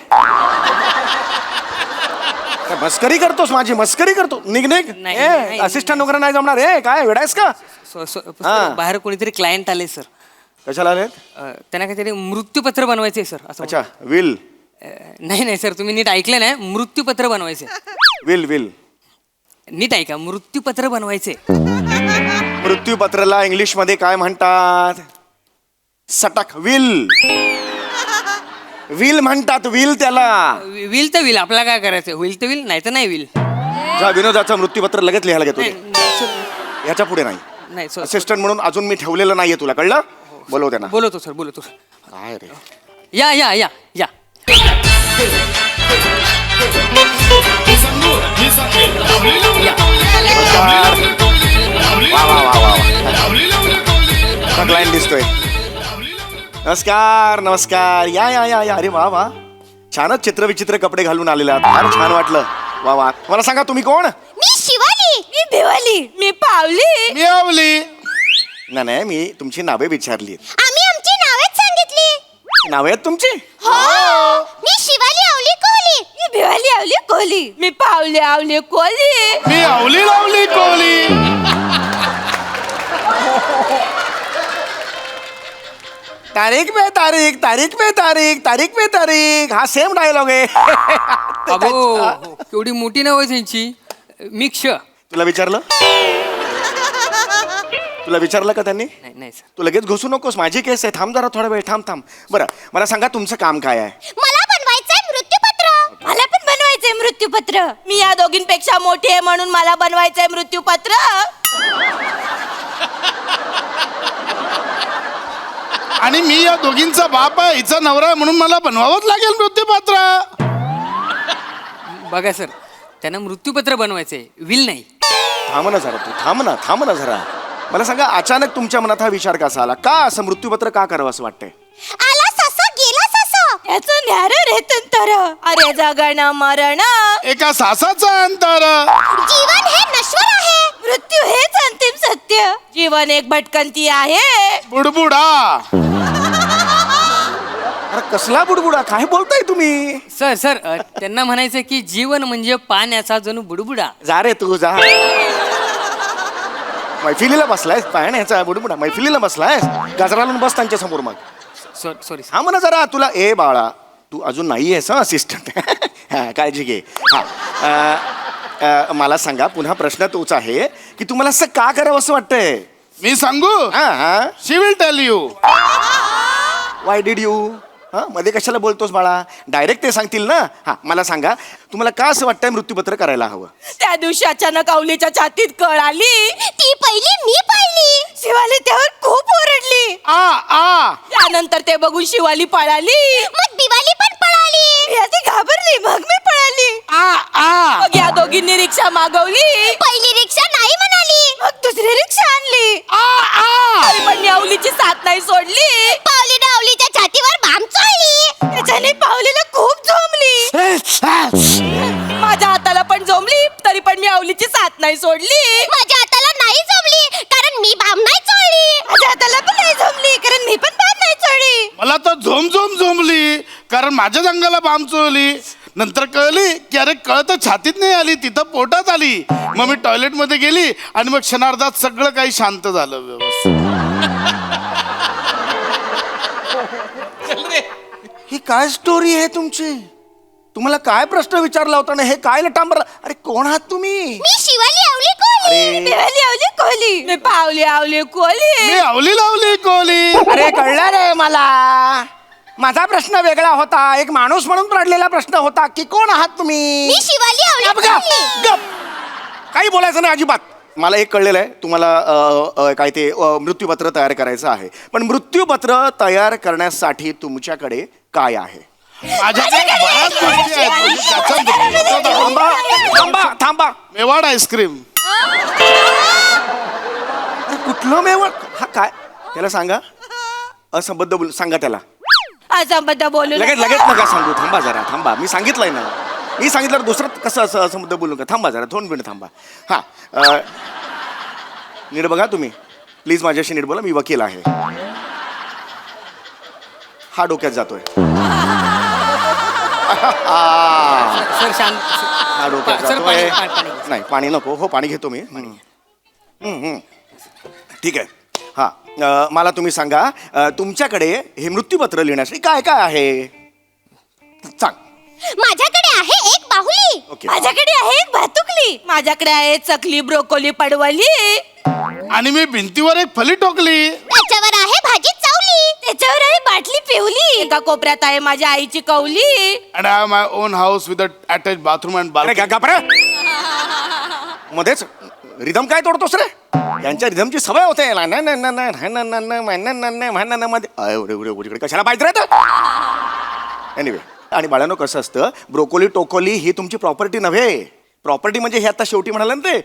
काय मस्करी करतोस? माझी मस्करी करतो? निघ. नाही. असिस्टंट वगैरे नाही जमणार. ए वेडायस का? हा. बाहेर कोणीतरी क्लायंट आले सर. कशाला आलेत? त्यांना काहीतरी मृत्यूपत्र बनवायचे सर. असं अच्छा, विल. नाही सर, तुम्ही नीट ऐकलं नाही. मृत्यूपत्र बनवायचे. विल. नीट ऐका, मृत्यूपत्र बनवायचे. मृत्यूपत्राला इंग्लिश मध्ये काय म्हणतात? सटक. विल म्हणतात. विल त्याला. विल तर विल, आपल्याला काय करायचं? होईल तर विल, नाही तर नाही विल. जा विनोदाचं मृत्यूपत्र लगेच लिहायला घेतो. ह्याच्या पुढे नाही. नाही सर. असिस्टंट म्हणून अजून मी ठेवलेलं नाहीये तुला, कळलं? बोलव त्यांना. बोलवतो सर, बोलवतो. काय रे? या. क्लायंट दिसतोय. नमस्कार. या. अरे वा, छानच चित्रविचित्र कपडे घालून आलेले आहात. फार छान वाटलं. वा. मला सांगा, तुम्ही कोण? मी शिवाली. मी भिवाली. मी पावली. मी आवली. नाही, मी तुमची नावे विचारली. आम्ही आमची नावेच सांगितली. नावे आहेत तुमची? हो. मी शिवाली आवली कोहली. मी भिवाली आवली कोहली. मी पावली आवली कोहली. मी आवली लावली कोहली. तारीख पे तारीख. हा सेम डायलॉग आहे. अबो, केवढी मोठी नाव आहे त्यांची. मी क्ष. तुला विचारलं का त्यांनी? नाही सर. तू लगेच घुसू नकोस, माझी केस आहे. थांब जरा, थोडा वेळ थांब. बरं, मला सांगा तुमचं काम काय आहे? मला बनवायचंय मृत्यूपत्र. मला पण बनवायचंय मृत्यूपत्र. मी या दोघींपेक्षा मोठी आहे म्हणून मला बनवायचंय मृत्यूपत्र. आणि मी या दोघींचा बाप आहे, हिचा नवरा आहे, म्हणून मला बनवावंच लागेल मृत्यूपत्र. बघा सर, त्यांना मृत्यूपत्र बनवायचंय, विल नाही. थांब ना जरा. मला सांगा अचानक तुमच्या मनात हा विचार कसा आला? का असं मृत्यूपत्र का करावं असं वाटतंय? आला ससा गेला ससा याचं न्यार रेतन तर अरे जगणं मरण एका सासाचा अंतर. जीवन हे नश्वर आहे मृत्यू हेच अंतिम सत्य जीवन एक भटकंती आहे बुडबुडा. अरे कसला बुडबुडा? काय बोलताय तुम्ही? सर त्यांना म्हणायचं की जीवन म्हणजे पाण्याचा जणू बुडबुडा. जा रे तू जा. मैफिलीला बसलायस पाण्याचा बुडबुडा? मैफिलीला बसलायस? गजरा लावून बस त्यांच्या समोर मग. सॉरी हा म्हणा जरा तुला ए बाळा तू अजून नाही आहेस हा असिस्टंट. हा काळजी घे. हा मला सांगा पुन्हा प्रश्न तोच आहे की तुम्हाला असं का करावं असं वाटतंय? मी सांगू? हा हा she will tell you. Why did you? हा मध्ये कशाला बोलतोस बाळा? डायरेक्ट ते सांगतील ना. हा मला सांगा तुम्हाला का असं वाटतंय मृत्यूपत्र करायला हवं? त्या दिवशी अचानक अवलीच्या छातीत कळ आली ती पहिली मी पाहिली शिवाली त्यावर खूप ओरडली आ त्यानंतर ते बघून शिवाली पळाली मग दिवाळी पण पळाली मी आधी घाबरली मग मी पळाली आ मग या दोघींनी रिक्षा मागवली पहिली रिक्षा नाही म्हणाली मग दुसरी रिक्षा आणली तरी पण मी अवलीची साथ नाही सोडली पावलीने आवलीच्या छातीवर बाम चोळली त्याच्याने पावलीला खूप झोंबली माझ्या हाताला पण झोंबली तरी पण मी अवलीची साथ नाही सोडली माझ्या हाताला नाही जमली कारण मी बाम नाही चोळली माझ्या हाताला पण नाही झोंबली कारण मी पण बाम नाही चोळली मला तर झोम झोंबली कारण माझ्या अंगाला बाम चोळली. नंतर कळली की अरे कळ तर छातीत नाही आली तिथं पोटात आली. मग मी टॉयलेट मध्ये गेली आणि मग क्षणार्धात सगळं काही शांत झालं व्यवस्थित. ही काय स्टोरी आहे तुमची? तुम्हाला काय प्रश्न विचारला होता ना? हे काय लटांबर? अरे कोण आहात तुम्ही? मी शिवाली आवली कोली मिळाली आवली कोली मी पावली आवली कोली मी आवली लावली कोली. अरे कळलं रे मला. माझा प्रश्न वेगळा होता. एक माणूस म्हणून पडलेला प्रश्न होता की कोण आहात तुम्ही? मी शिवाली आवली गप, गप, कोली गप. काही बोलायचं नाही अजिबात. मला एक कळलेलं आहे तुम्हाला काय ते मृत्यूपत्र तयार करायचं आहे. पण मृत्यूपत्र तयार करण्यासाठी तुमच्याकडे काय आहे? माझ्याकडे बऱ्याच गोष्टी आहेत म्हणजे त्याचा मृत्यूपत्र दाखवून- थांबा थांबा थांबा. मेवाड आईस्क्रीम. अरे कुठलं मेवण? हा काय? त्याला सांगा असंबद्ध बोल. सांगा त्याला असंबद्ध बोलू लगेच लगेच नका सांगू. थांबा जरा थांबा. मी सांगितलंय ना. मी सांगितलं दुसरं कसं असं असंबद्ध बोलू नका. थांबा जरा 2 मिनिट थांबा. हा नीट बघा तुम्ही प्लीज माझ्याशी नीट बोला. मी वकील आहे. हा डोक्यात जातोय. सर शांत. हा डोक्यात सर, जातोय. पाणी. नाही पाणी नको. हो पाणी घेतो मी. ठीक आहे. हा मला तुम्ही सांगा तुमच्याकडे हे मृत्यूपत्र लिहिण्यासाठी काय काय आहे? सांग. माझ्याकडे आहे एक बाहुली ओके. माझ्याकडे आहे एक भातुकली माझ्याकडे आहे चकली ब्रोकोली पडवली आणि मी भिंतीवर एक फली टोकली. त्याच्यावर आहे भाजी चावली त्याच्यावर आहे बाटली पिवली एका कोपऱ्यात आहे माझ्या आईची कवली and I have my own house with attach bathroom and अरे बाल्कनी. गप्प रे. मध्येच रिदम काय तोडतोस रे? यांच्या रिदमची सवय होते. मध्ये कशाला पाहिजे रे? एनिवे आणि बाळांनो कसं असतं ब्रोकोली टोकोली ही तुमची प्रॉपर्टी नव्हे. प्रॉपर्टी म्हणजे हे आता शेवटी म्हणाले ना ते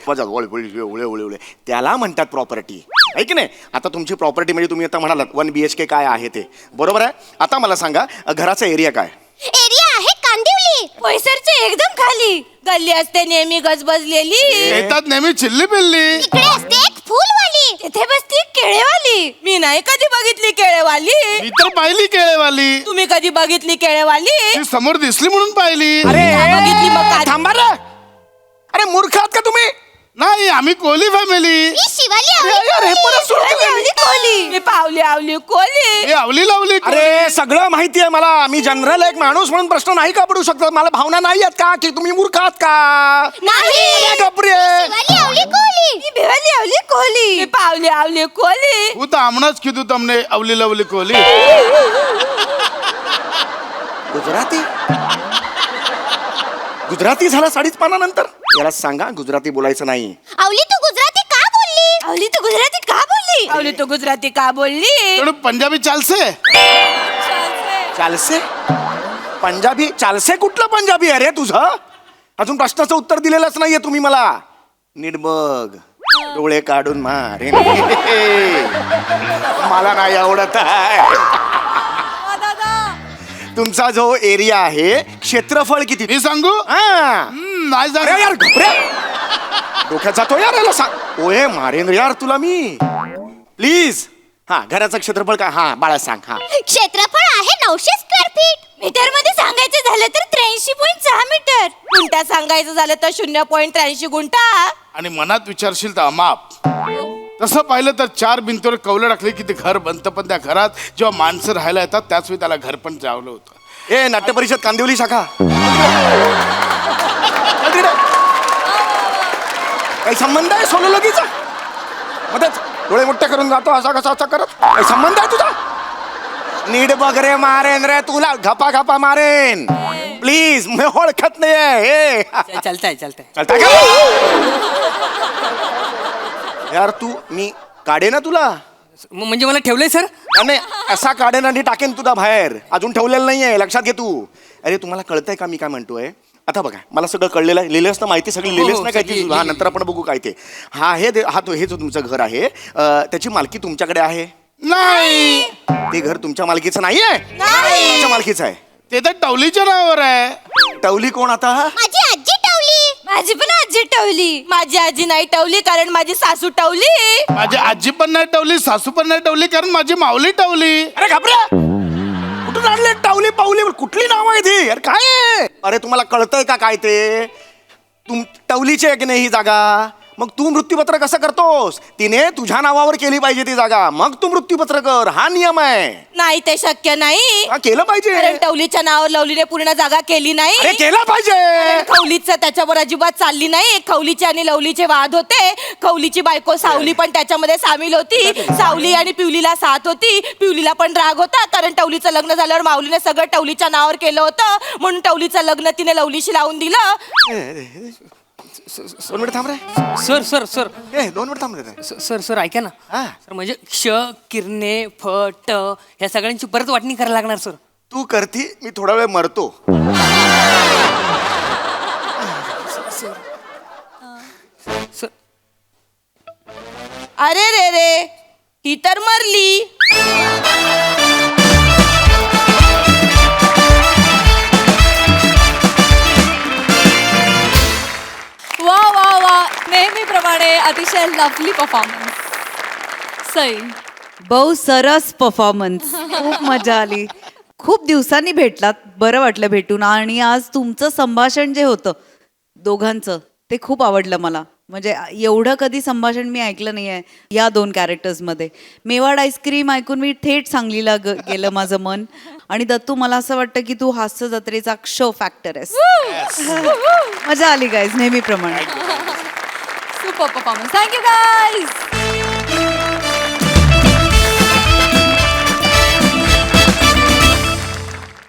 उळे त्याला म्हणतात प्रॉपर्टी. आहे की नाही? आता तुमची प्रॉपर्टी म्हणजे तुम्ही आता म्हणालात 1 BHK काय आहे ते बरोबर आहे. आता मला सांगा घराचा एरिया काय? एरिया आहे कांदिवली पैसरचे एकदम खाली गल्ली असते नेहमी गजबजलेली येतात नेहमी चिल्ली पिल्ली. इकडे असते एक फुलवाली तिथे बसती केळेवाली मी नाही कधी बघितली केळेवाली मी तर पाहिली केळेवाली. तुम्ही कधी बघितली केळेवाली ती समोर दिसली म्हणून पाहिली. बघितली मग काय? थांबा रे. अरे मूर्ख आहात का तुम्ही? नाही आम्ही कोहली फॅमिली. मी शिवाली अरे, हे परत सुरू केलं. आवली कोली मी पावली आवली कोली हे आवली लावली कोहली. अरे सगळं माहिती आहे मला. मी जनरल एक माणूस म्हणून प्रश्न नाही का पडू शकतो? मला भावना नाही आहेत का की तुम्ही मूर्ख आहात का? नाही गपरे. शिवाली आवली कोली मी भिवली आवली कोली मी पावली आवली कोली હું તો હમણાં જ કીધું તમને અવલી લવલી કોહલી. गुजराती गुजराती झाला 5.5 पानानंतर. याला सांगा गुजराती बोलायचं नाही. आवली तू गुजराती का बोलली आवली तू गुजराती का बोलली आवली तू गुजराती का बोलली થોડું પંજાબી ચાલશે? चालसे पंजाबी? चालसे कुठलं पंजाबी आहे रे तुझं? अजून प्रश्नाचं उत्तर दिलेलंच नाहीये तुम्ही मला. नीट बघ. डोळे काढून मारेन. मला नाही आवडत आहे. तुमचा जो एरिया आहे क्षेत्रफळ किती मी सांगू हा नाही अरे सांग यार घबरे. डोक्यात जातो यार याला सांग. ओये मारेन रे यार तुला मी. प्लीज हा घराचं क्षेत्रफळ काय हा बाळा सांग. हा क्षेत्रफळ आहे 900 स्क्वेअर फीट. मीटर मध्ये सांगायचं झालं तर 83.6 मीटर. गुंठा सांगायचं झालं तर 0.83 गुंठा. आणि मनात विचारशील तर अमाप. तसं पाहिलं तर 4 भिंतीवर कौलं टाकले की ते घर बनतं, पण त्या घरात जेव्हा माणसं राहायला येतात त्याच वेळी त्याला घर पण चावलं होतं. ए नाट्य परिषद कांदिवली शाखा काही संबंध आहे सोलोलॉजीचा मध्येच डोळे मोठे करून जातो असा कसा असा करत. काही संबंध आहे तुझा. नीट बघ रे मारेन रे तुला घपा घपा मारेन. प्लीज मी ओळखत नाहीये. चालतंय चालतंय का यार तू मी काढे ना तुला. म्हणजे मला ठेवलंय सर. नाही असा काढेन आणि टाकेन तुला बाहेर. अजून ठेवलेलं नाहीये लक्षात घे तू. अरे तुम्हाला कळतंय का मी काय म्हणतोय. आता बघा मला सगळं कळलेलं आहे. लिहिलेस ना माहिती सगळी लिहिलेस नाही काय ती. हा नंतर आपण बघू काय ते. हा हे जो तुमचं घर आहे त्याची मालकी तुमच्याकडे आहे. नाही ते घर तुमच्या मालकीचं नाहीये. तुमच्या मालकीचं आहे. ते तर टवलीच्या नावावर आहे. टवली कोण आता. माझी आजी टवली. माझी पण आजी टवली. माझी आजी नाही टवली कारण माझी सासू टवली. माझी आजी पण नाही टवली, सासू पण नाही टवली कारण माझी माऊली टवली. अरे घाबरे कुठून आणले टावली पावली कुठली नाव आहे ती. अरे काय आहे? अरे तुम्हाला कळतंय का काय ते. टवलीची आहे की नाही ही जागा. मग तू मृत्यूपत्र कसं करतोस. तिने तुझ्या नावावर केली पाहिजे ती जागा मग तू मृत्यूपत्र कर. हा नियम आहे. नाही ते शक्य नाही. हा केलं पाहिजे. कारण टवलीच्या नावावर लवलीने पूर्ण जागा केली नाही. अरे केलं पाहिजे. खवलीचं त्याच्यावर अजिबात चालली नाही. खवलीचे आणि लवलीचे वाद होते. खवलीची बायको सावली पण त्याच्यामध्ये सामील होती. सावली आणि पिवलीला साथ होती. पिवलीला पण राग होता कारण टवलीचं लग्न झाल्यावर माऊलीने सगळं टवलीच्या नावावर केलं होतं म्हणून टवलीचं लग्न तिने लवलीशी लावून दिलं. 2 मिनिट थांब रे. सर 2 मिनिट थांब रे. सर ऐका ना. हा. सर म्हणजे क्ष किरणे फ ट ह्या सगळ्यांची परत वाटणी करायला लागणार सर. तू करती मी थोडा वेळ मरतो. सर अरे रे रे ही तर मरली. वा वा वा नेहमीप्रमाणे अतिशय लवली परफॉर्मन्स. सई बहु सरस परफॉर्मन्स. खूप मजा आली. खूप दिवसांनी भेटलात. बरं वाटलं भेटून. आणि आज तुमचं संभाषण जे होतं दोघांचं ते खूप आवडलं मला. म्हणजे एवढं कधी संभाषण मी ऐकलं नाही आहे या 2 कॅरेक्टर्समध्ये. मेवाड आईस्क्रीम ऐकून मी थेट सांगलीला गेलं माझं मन. आणि दत्तू मला असं वाटतं की तू हास्य जत्रेचा शो फॅक्टर आहेस. मजा आली गाईज नेहमीप्रमाणे. Super performance. Thank you guys.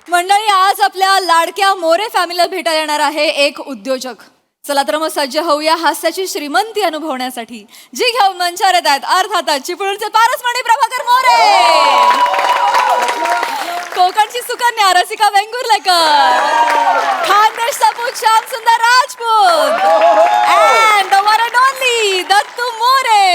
मंडळी आज आपल्या लाडक्या मोरे फॅमिलीला भेटायला येणार आहे एक उद्योजक. चला तर मग सज्ज होऊया हास्याची श्रीमंती अनुभवण्यासाठी. जी घेऊन मंचावर येत आहेत अर्थातच चिपळूणचे पारसमणी प्रभाकर मोरे, कोकणची सुकन्या रसिका वेंगुर्लेकर, खानदेशचा पूत श्याम सुंदर Rajput and the one and only Dattu More.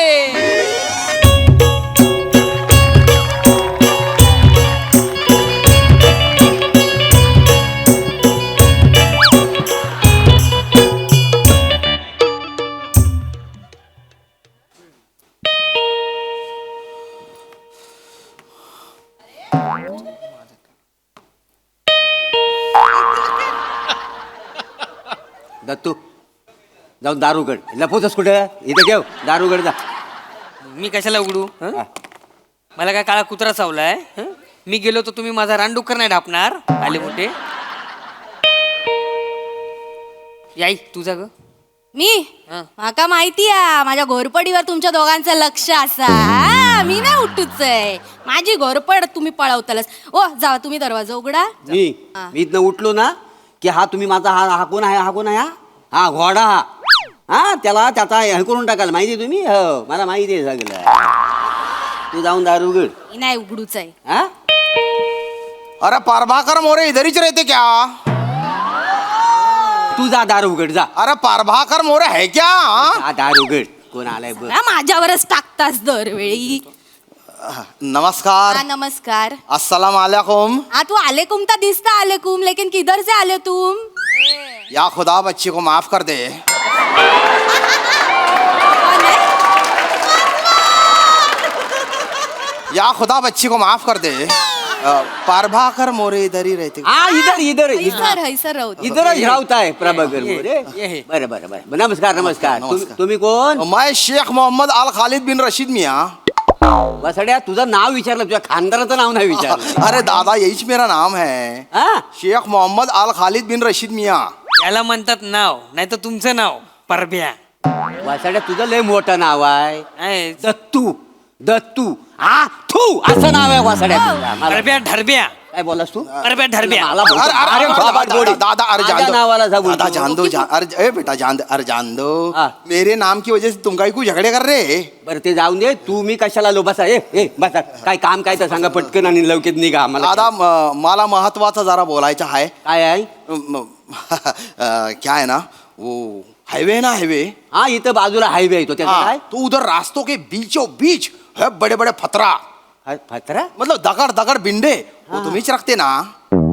Dattu जाऊन दार उघड. लपवतोस कुठं. इथे ठेव दार उघड जा. मी कशाला उघडू. हं? मला काय काळा कुत्रा चावलाय. हं? मी गेलो तर तुम्ही माझा रानडुक्कर नाही ढापणार. आले मोठे. याई तुझा ग. मी माका माहिती आहे माझ्या घोरपडीवर तुमच्या दोघांचं लक्ष असा. मी नाही उठूच आहे. माझी घोरपड तुम्ही पळवतालच. ओ जावा तुम्ही दरवाजा उघडा. मी इथनं उठलो ना की हा तुम्ही माझा हा कोण आहे. हा कोण आहे. हा घोडा. हा त्याला त्याचा हे करून टाकाल माहिती तुम्ही. हो मला माहिती आहे सगळं. तू जाऊन दार उघड. मी नाही उघडूच आहे. हा अरे प्रभाकर मोरे इधर ही रहते क्या. तू जा दार उघड जा. अरे प्रभाकर मोरे है क्या. हा दार उघड. कोण आलाय बघ. हा, माझ्यावरच टाकतास दरवेळी. नमस्कार. हा, नमस्कार. अस्सलाम वालेकुम. हाँ तू आलेकुम तो दिसता आलेकुम, लेकिन किधर से आले तुम? या खुदा बच्ची को माफ कर दे. या खुदा बच्ची को माफ कर दे. पारभाकर मोरे इधर ही रहते. हा इधर हैसर राहू दे. इधरच राहताय प्रभाकर मोरे. बरं बरं बरं. नमस्कार नमस्कार. तुम्ही कोण? मैं शेख मोहम्मद अल खालिद बिन रशीद मियाँ. वसड्या तुझं नाव विचारलं, तुझ्या खानदाराचं नाव नाही विचारलं. अरे दादा यहीच मेरा नाम है. हा? शेख मोहम्मद अल खालिद बिन रशीद मियाँ. त्याला म्हणतात नाव, नाही तर तुमचं नाव परभ्या. वसड्या तुझं लय मोठं नाव आहे. आहे. दत्तू हा थू असं नाव आहे वसड्या तुझं. परभ्या ढरब्या. काय बोलास तू? परभ्या ढरब्या. मला बोलतो. अरे बाबा, गोडी. दादा अरे जान माझ्या दो. नावाला जा बोलतो. दादा जान दो. अरे बेटा जान दो. अरे जान दो. हाँ. मेरे नाम की वजह से तुम काय को झगड़े कर रहे. बरं ते जाऊन दे. तू मी कशाला लो बसा. ए बसा. काय काम काय तर सांगा पटकन आणि लवकर निघा आम्हाला. दादा मला महत्वाचं जरा बोलायचं आहे. काय आहे? क्या है ना वो हाईवे है ना हाईवे. हा इथं बाजूला हायवे येतो त्याचं काय? तो उधर रास्तों के बीचों बीच है बड़े बड़े फतरा. फतरा? मतलब दगड़ दगड़ बिंडे वो तुम्हीच रखते ना.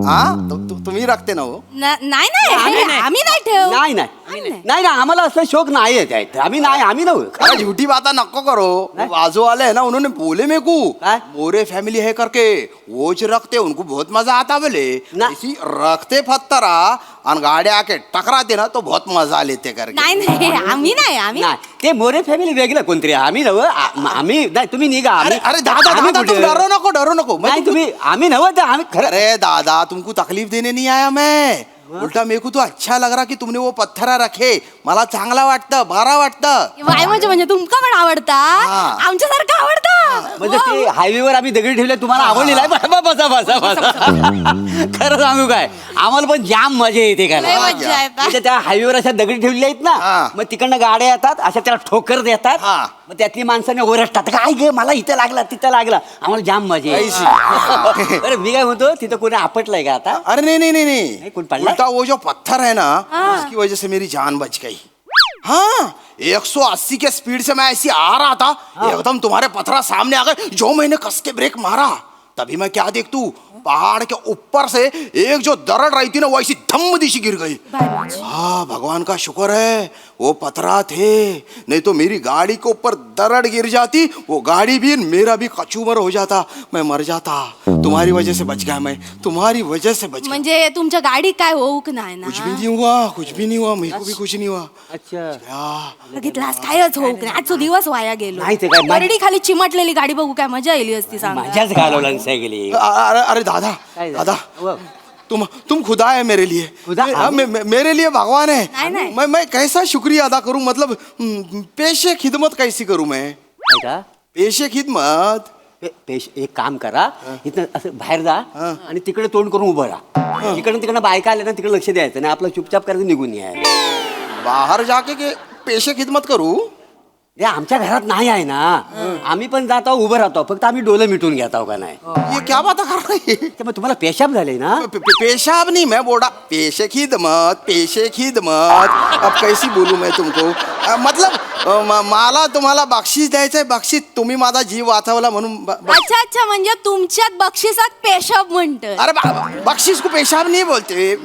हाँ तुम्ही रखते ना वो. नाही आम्ही नाही ठेव. नाही आम्हाला असं शौक नाही आहे. आम्ही नव्हतो. अरे झूठी बात नको करो. बाजू वाले है ना उन्होंने बोले मेरे को काय? मोरे फैमिली है करके वो जो रखते उनको बहुत मजा आता बोले. ना. इसी रखते फत्तरा और गाड़ी आके टकराते ना तो बहुत मजा लेते करके. नाही आम्ही नाही ते मोरे फॅमिली वेगळं कोणतरी. आम्ही नव्ह. आम्ही नाही तुम्ही निघा. अरे अरे दादा आम्ही दादा तुम कुठे? डरो नको. मैं नाही तुमको- तुम्ही आम्ही नव्हतं. आम्ही खरं. अरे दादा तुमको तकलीफ देने नहीं आया मैं. उल्टा मेरे को तो अच्छा लग रहा कि तुमने वो पत्थरा रखे. मला चांगला वाटतं बरा वाटतं. वाय म्हणजे तुमका पण आवडता. हा. आमच्यासारखं आवडतं. म्हणजे ते हायवेवर आम्ही दगड ठेवले तुम्हाला आवडलेला आहे. बसा. खरं सांगू काय आम्हाला पण जाम मजा येते का लय मज्जा येते. म्हणजे त्या हायवेवर अशा दगडी ठेवलेल्या आहेत हा. ना. मग तिकडनं गाड्या येतात अशा त्याला ठोकर देतात. हा. मग त्यातली माणसाने ओरडतात काय गे मला इथं लागला तिथं लागला. आम्हाला जाम मजा येते. बरं मी काय म्हणतो तिथं कोणी आपटलंय का आता? अरे नहीं कौन पढ़ रहा है? उल्टा वो जो पत्थर है ना उसकी वजह से मेरी जान बच गई. हाँ 180 के स्पीड से मैं ऐसी आ रहा था. एकदम तुम्हारे पत्थरा सामने आ गए. जो मैंने कस के ब्रेक मारा तभी मैं क्या देख तू पहाड़ के ऊपर से एक जो दरड़ रही थी ना वो ऐसी धम्म दिशी गिर गई. हाँ भगवान का शुक्र है वो पथरा थे. नहीं तो मेरी गाड़ी के ऊपर दरड़ गिर जाती. वो गाड़ी भी मेरा भी कचूमर हो जाता. मैं मर जाता. तुम्हारी वजह से बच गया मैं. तुम्हारी वजह से बच गया. म्हणजे तुमच्या गाडी काय होऊक नाही ना. कुछ भी नहीं हुआ. मेरे को भी कुछ नहीं हुआ. अच्छा बघितलास कायच होऊक नाही. आजचा दिवस वाया गेलो. नाही ते काय बरडी खाली चिमटलेली गाडी बघू काय मजा येली असती सांग. मजाच घालवला सायकली. अरे दादा तुम खुदा है मेरे लिए. खुदा? मेरे लिए भगवान नहीं, है. नहीं. मैं कैसा शुक्रिया अदा करूं. मतलब पेशे खिदमत कैसी करूं मैं. काय का? पेशे खिदमत. एक काम करा इथं असं बाहेर जा आणि तिकडे तोंड करून उभं राहा. तिकडनं बायका आल्या ना तिकडे लक्ष द्यायचं नाही. आपलं चुपचाप करायचं निघून यायचं. बाहर जाके के पेशे खिदमत करू. ते आमच्या घरात नाही आहे ना. आम्ही पण जातो उभं राहतो. फक्त आम्ही डोलं मिटून घेतो का नाही. ये क्या बात कर रही है. मग तुम्हाला पेशाब झाले ना. पेशाब नहीं मैं बोल रहा पेशे खिदमत. अब कैसी बोलूं मैं तुमको. मतलब मला तुम्हाला बक्षीस द्यायचंय. बक्षीस तुम्ही माझा जीव वाचवला म्हणून अच्छा म्हणजे तुमच्यात बक्षिसात पेशाब म्हणतं. अरे बख्शीश को पेशाब नहीं बोलते.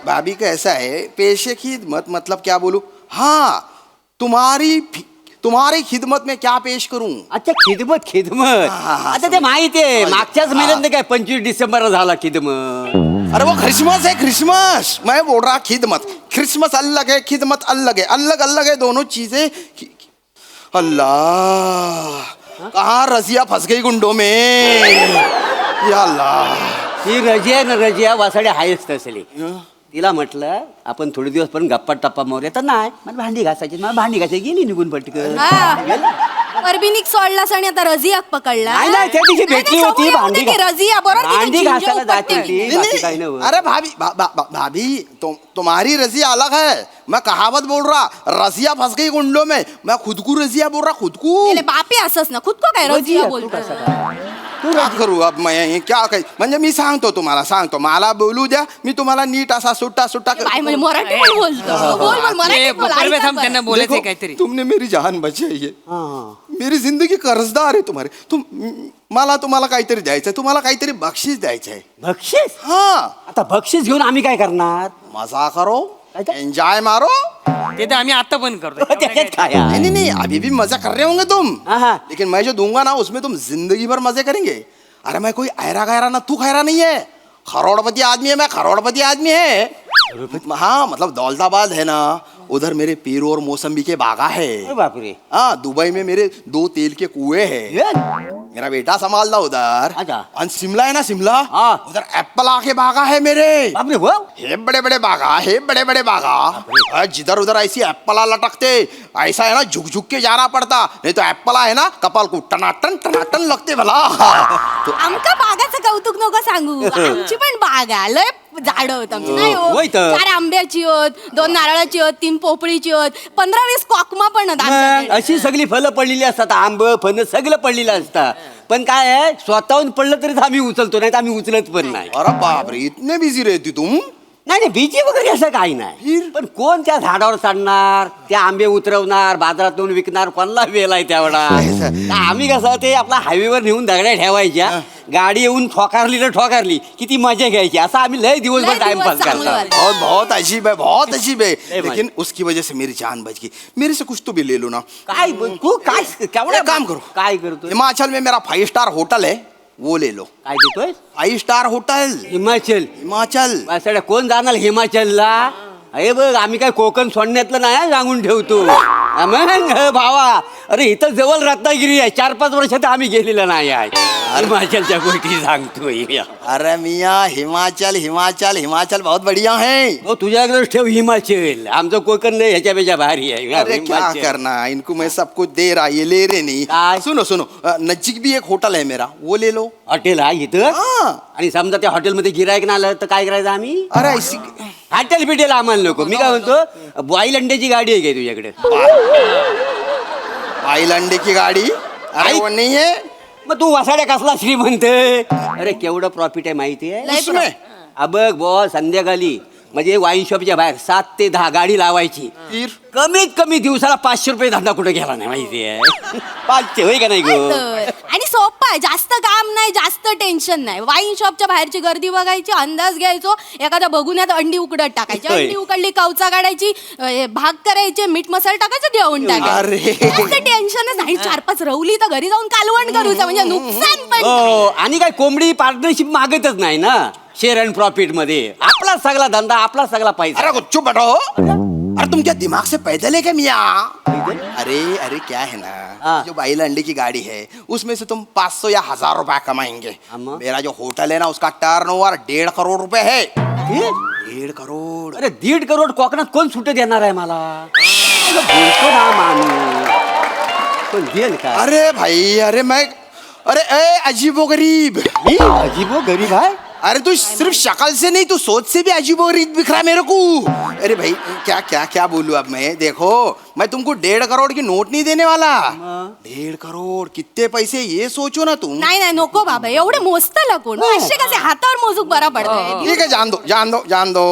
भाभी का ऐसा है पेशे खिदमत मतलब क्या बोलूं. हाँ तुम्हारी खिदमत में क्या पेश करूं. अच्छा खिदमत आता ते माहिती आहे. मागच्याच महिन्यात काय 25 डिसेंबर झाला खिदमत. अरे वो क्रिसमस है क्रिसमस. मैं बोल रहा खिदमत. क्रिसमस अलग है खिदमत अलग है. अलग है दोनों चीजें. अल्लाह कहाँ रजिया फंस गई गुंडों में. या अल्लाह. ही रजिया वासाड्या हायच तसली. तिला म्हटलं आपण थोडे दिवस पण गप्पा टप्पा मारूया. तर नाही मला भांडी घासायची गेली निघून पटकन. परबिनिक सोडलास आणि आता रजियाक पकडला. नाही त्या दिवशी भेटली होती रजिया बरोबर भांडी घासायला जाते ती. बाकी काही नव्हतं. अरे भाभी तुम्हारी रजिया अलग है. मैं कहावत बोल रहा रजिया फंस गई गुंडों में. मैं खुद को रजिया बोल रहा खुद को. बापी असस ना खुद को काय रजिया बोलतो. क्या करू अब मैं क्या काही म्हणजे मी सांगतो तुम्हाला सांगतो मला बोलू द्या मी तुम्हाला नीट असा सुट्टा सुट्टा बाई म्हणजे मराठी पण बोलतो बोल बोल मराठी बोल, परवे ऐका थांब, त्यांना बरं. बोलायचंय देखो, काहीतरी. तुमने मेरी जान बचाई है मेरी जिंदगी कर्जदार आहे तुम्हारे मला तुम्हाला काहीतरी द्यायचंय तुम्हाला काहीतरी बक्षीस द्यायचंय बक्षीस हा आता बक्षीस घेऊन आम्ही काय करणार मजा करो काय ते? एंजॉय मारो ते तर आम्ही आता पण करतो त्याच्यात काय आहे? नहीं नहीं अभी भी मजा कर रहे होंगे तुम हाँ। लेकिन मैं जो दूंगा ना उसमें तुम जिंदगी भर मजे करेंगे अरे मैं कोई ऐरा गैरा ना तू खैरा नहीं है करोड़पति आदमी है मैं करोड़पति आदमी है हाँ मतलब दौलताबाद है ना उधर मेरे पेरू और मौसम्बी के बागा है अरे बापरे हाँ दुबई में मेरे 2 तेल के कुएं हैं ये? मेरा बेटा संभालता उधर अच्छा। और शिमला है ना शिमला हाँ। उधर एप्पल आके बागा है मेरे बापरे वो हे बड़े बड़े बागा हे बड़े बड़े बागा जिधर उधर ऐसी एप्पला लटकते ऐसा है ना झुक झुक के जाना पड़ता नहीं तो एप्पला है ना कपाल को टनाटन लगते भला तो आमका बागाचं कौतुक नको सांगू आमची पण बाग आहे लय झाड होत आमची नाही हो होय तर. 4 आंब्याची होत 2 नारळाची होत 3 पोपळीची होत 15-20 कॉकमा पण होत मग आमच्याकडे. अशी सगळी फळं पडलेली असतात आंब फणस सगळं पडलेलं असतं पण काय आहे स्वतःहून पडलं तरी आम्ही उचलतो नाही तर आम्ही उचलत पण नाही अरे बाप रे इतने बिजी रहती तुम नाही बीजी वगैरे असं काही नाही पण कोण त्या झाडावर चढणार त्या आंबे उतरवणार बाजारातून विकणार कोणाला वेळ आहे त्यावेळा आम्ही कसं ते आपला हायवेवर नेऊन दगड्या ठेवायच्या गाडी येऊन ठोकारली किती मजा घ्यायची असं आम्ही लय दिवसभर लय टाइमपास दिवस चांगलं करतो आहे. बहुत अजीब है बहुत अजीब है भाई। लेकिन उसकी वजह से मेरी जान बच गई मेरे से कुछ तो भी ले लो ना काय तू काय केवढं एक काम करो. काय करतो हिमाचल में मेरा 5 स्टार होटल है वो ले लो काय देतोय 5 स्टार होटल हिमाचल हिमाचल वासड्या कोण जाणार हिमाचलला अरे बघ आम्ही काय कोकण सोडण्यातलं नाही सांगून ठेवतो मग भावा अरे इथं जवळ रत्नागिरी आहे 4-5 वर्षात आम्ही गेलेलं नाही आहे हिमाचलच्या गोष्टी सांगतोय अरे मियाँ हिमाचल हिमाचल हिमाचल बहुत बढ़िया है हो तुझ्याकडे ठेव हिमाचल आमचं कोकण लय ह्याच्यापेक्षा भारी आहे अरे क्या हिमाचल. करना इनको मैं सब कुछ दे रहा ये ले रहे नहीं काय? सुनो सुनो नजदीक भी एक होटल है मेरा वो ले लो हॉटेल आहे इथं हाँ आणि समजा त्या हॉटेलमध्ये गिरायक ना आलं तर काय करायचं आम्ही अरे ऐसी हॉटेल बिटेल आम्हाला नको मी काय म्हणतो बॉईल अंड्याची गाडी आहे काय तुझ्याकडे बाईल अंडे की गाड़ी अरे वो नहीं है मग तू वसाड्या कसला श्रीमंत अरे केवढं प्रॉफिट आहे माहिती आहे उसमें बघ बॉ संध्याकाळी म्हणजे वाईन शॉपच्या बाहेर 7 ते 10 गाडी लावायची फिर कमीत कमी दिवसाला 500 रुपये धंदा कुठे गेला नाही माहिती आहे 500 होय का नाही गो तर. आणि सोपं आहे जास्त काम नाही जास्त टेन्शन नाही वाईन शॉपच्या बाहेरची गर्दी बघायची अंदाज घ्यायचो एखाद्या बघुन्यात अंडी उकडत टाकायची होय. अंडी उकडली कवचा काढायची भाग करायचे मीठ मसाला टाकायचं देऊन अरे. टाकायचं टेन्शनच नाही 4-5 रवली तर घरी जाऊन कालवण करूचं म्हणजे नुकसान पण हो आणि काय कोंबडी पार्टनरशिप मागतच नाही ना शेअर अँड प्रॉफिट मध्ये आपला सगळा धंदा आपला सगळा पैसा अरे चुप बैठो अरे तुम क्या दिमाग से पैदल है क्या मियाँ अरे अरे क्या है ना हाँ। जो बाईल अंडे की गाड़ी है उसमें से तुम 500 या 1000 रुपया कमाएंगे अम्मा। मेरा जो होटल है ना उसका टर्नओवर 1.5 करोड़ रुपए है हे? 1.5 करोड़ अरे 1.5 करोड कोकणात कोण सुट देणार आहे मला बोलतो ना माणूस कोण देईल का अरे भाई अरे मैं अरे ए अजीबो गरीब अजीबो गरीब आहे अरे तू सिर्फ शक्ल से नहीं तू सोच से भी अजीबो गरीब दिख रहा है मेरे को अरे भाई क्या क्या क्या बोलूं अब मैं देखो मैं तुमको 1.5 करोड़ की नोट नहीं देने वाला 1.5 करोड़ कितने पैसे ये सोचो ना तुम नाही नाही नको बाबा एवढे मोजताला कोण असे कसे हातावर मोजूक बरा पडतंय ठीक है जान दो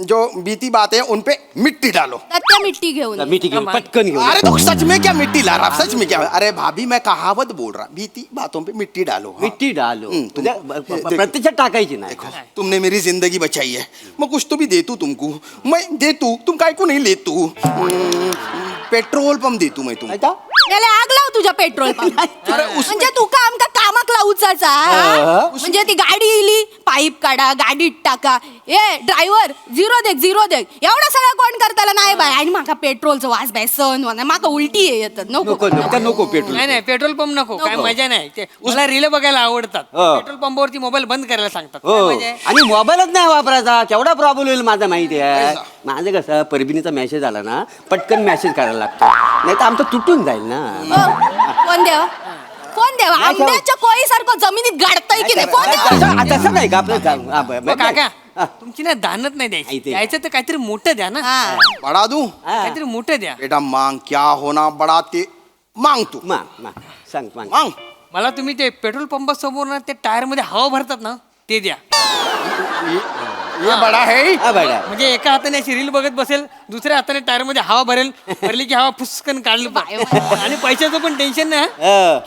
जो बीती बातें उन पे मिट्टी डालो त्या मिट्टी घेऊन ये. मिठी घेऊन पटकन घेऊन अरे तो सच में क्या मिट्टी ला रहा सच में क्या अरे भाभी मैं कहावत बोल रहा बीती बातों पे मिट्टी डालो हाँ। मिठी डालो तुम- प्रत्यक्षात टाकायची नाही देखो तुमने मेरी जिंदगी बचाई है मैं कुछ तो भी देतू तुमको मैं देतू तुम काय को नहीं लेतू पेट्रोल पंप देतू मैं तुम आता? याला आग लाव तुझ्या पेट्रोल पंप म्हणजे तू का आमका कामाक लावचाचा म्हणजे ती गाडी इली पाईप काढा गाडीत टाका ए ड्रायव्हर 0 दे एवढा सगळं कोण करताला नाही बाय आणि माका पेट्रोलचं वास बाय सहन होणार माका उलटी येतात नको नको पेट्रोल नाही नाही पेट्रोल पंप नको काय मजा नाही ते मला रील बघायला आवडतात हो. पेट्रोल पंपावरती मोबाईल बंद करायला सांगतात हो काय मजा आहे? आणि मोबाईलच नाही वापरायचा केवढा प्रॉब्लेम होईल माझा माहिती आहे माझं कसं परबिनीचा मेसेज आला ना पटकन मेसेज करायला लागतो नाही तर आमचं तुटून जाईल ना कोण देव आंब्याच्या कोळीसारखं जमिनीत गाडताय की नाही कोण देव? तसं नाही का आपलं हो, काका तुमची ना दानत नाही द्यायची नाही ते. द्यायचं तर काहीतरी मोठं द्या ना हा. बढ़ा दूं काहीतरी मोठं द्या बेटा मांग क्या होना बड़ा ते मांग तू मा सांग मांग मला तुम्ही ते पेट्रोल पंपासमोर ना ते टायर मध्ये हवा भरतात ना ते द्या. ये बडा है हा बडा म्हणजे एका हाताने अशी रील बघत बसेल, दुसऱ्या हाताने टायर मध्ये हवा भरेल, भरली की हवा फुसकन काढलं आणि पैशाचं पण टेन्शन नाही.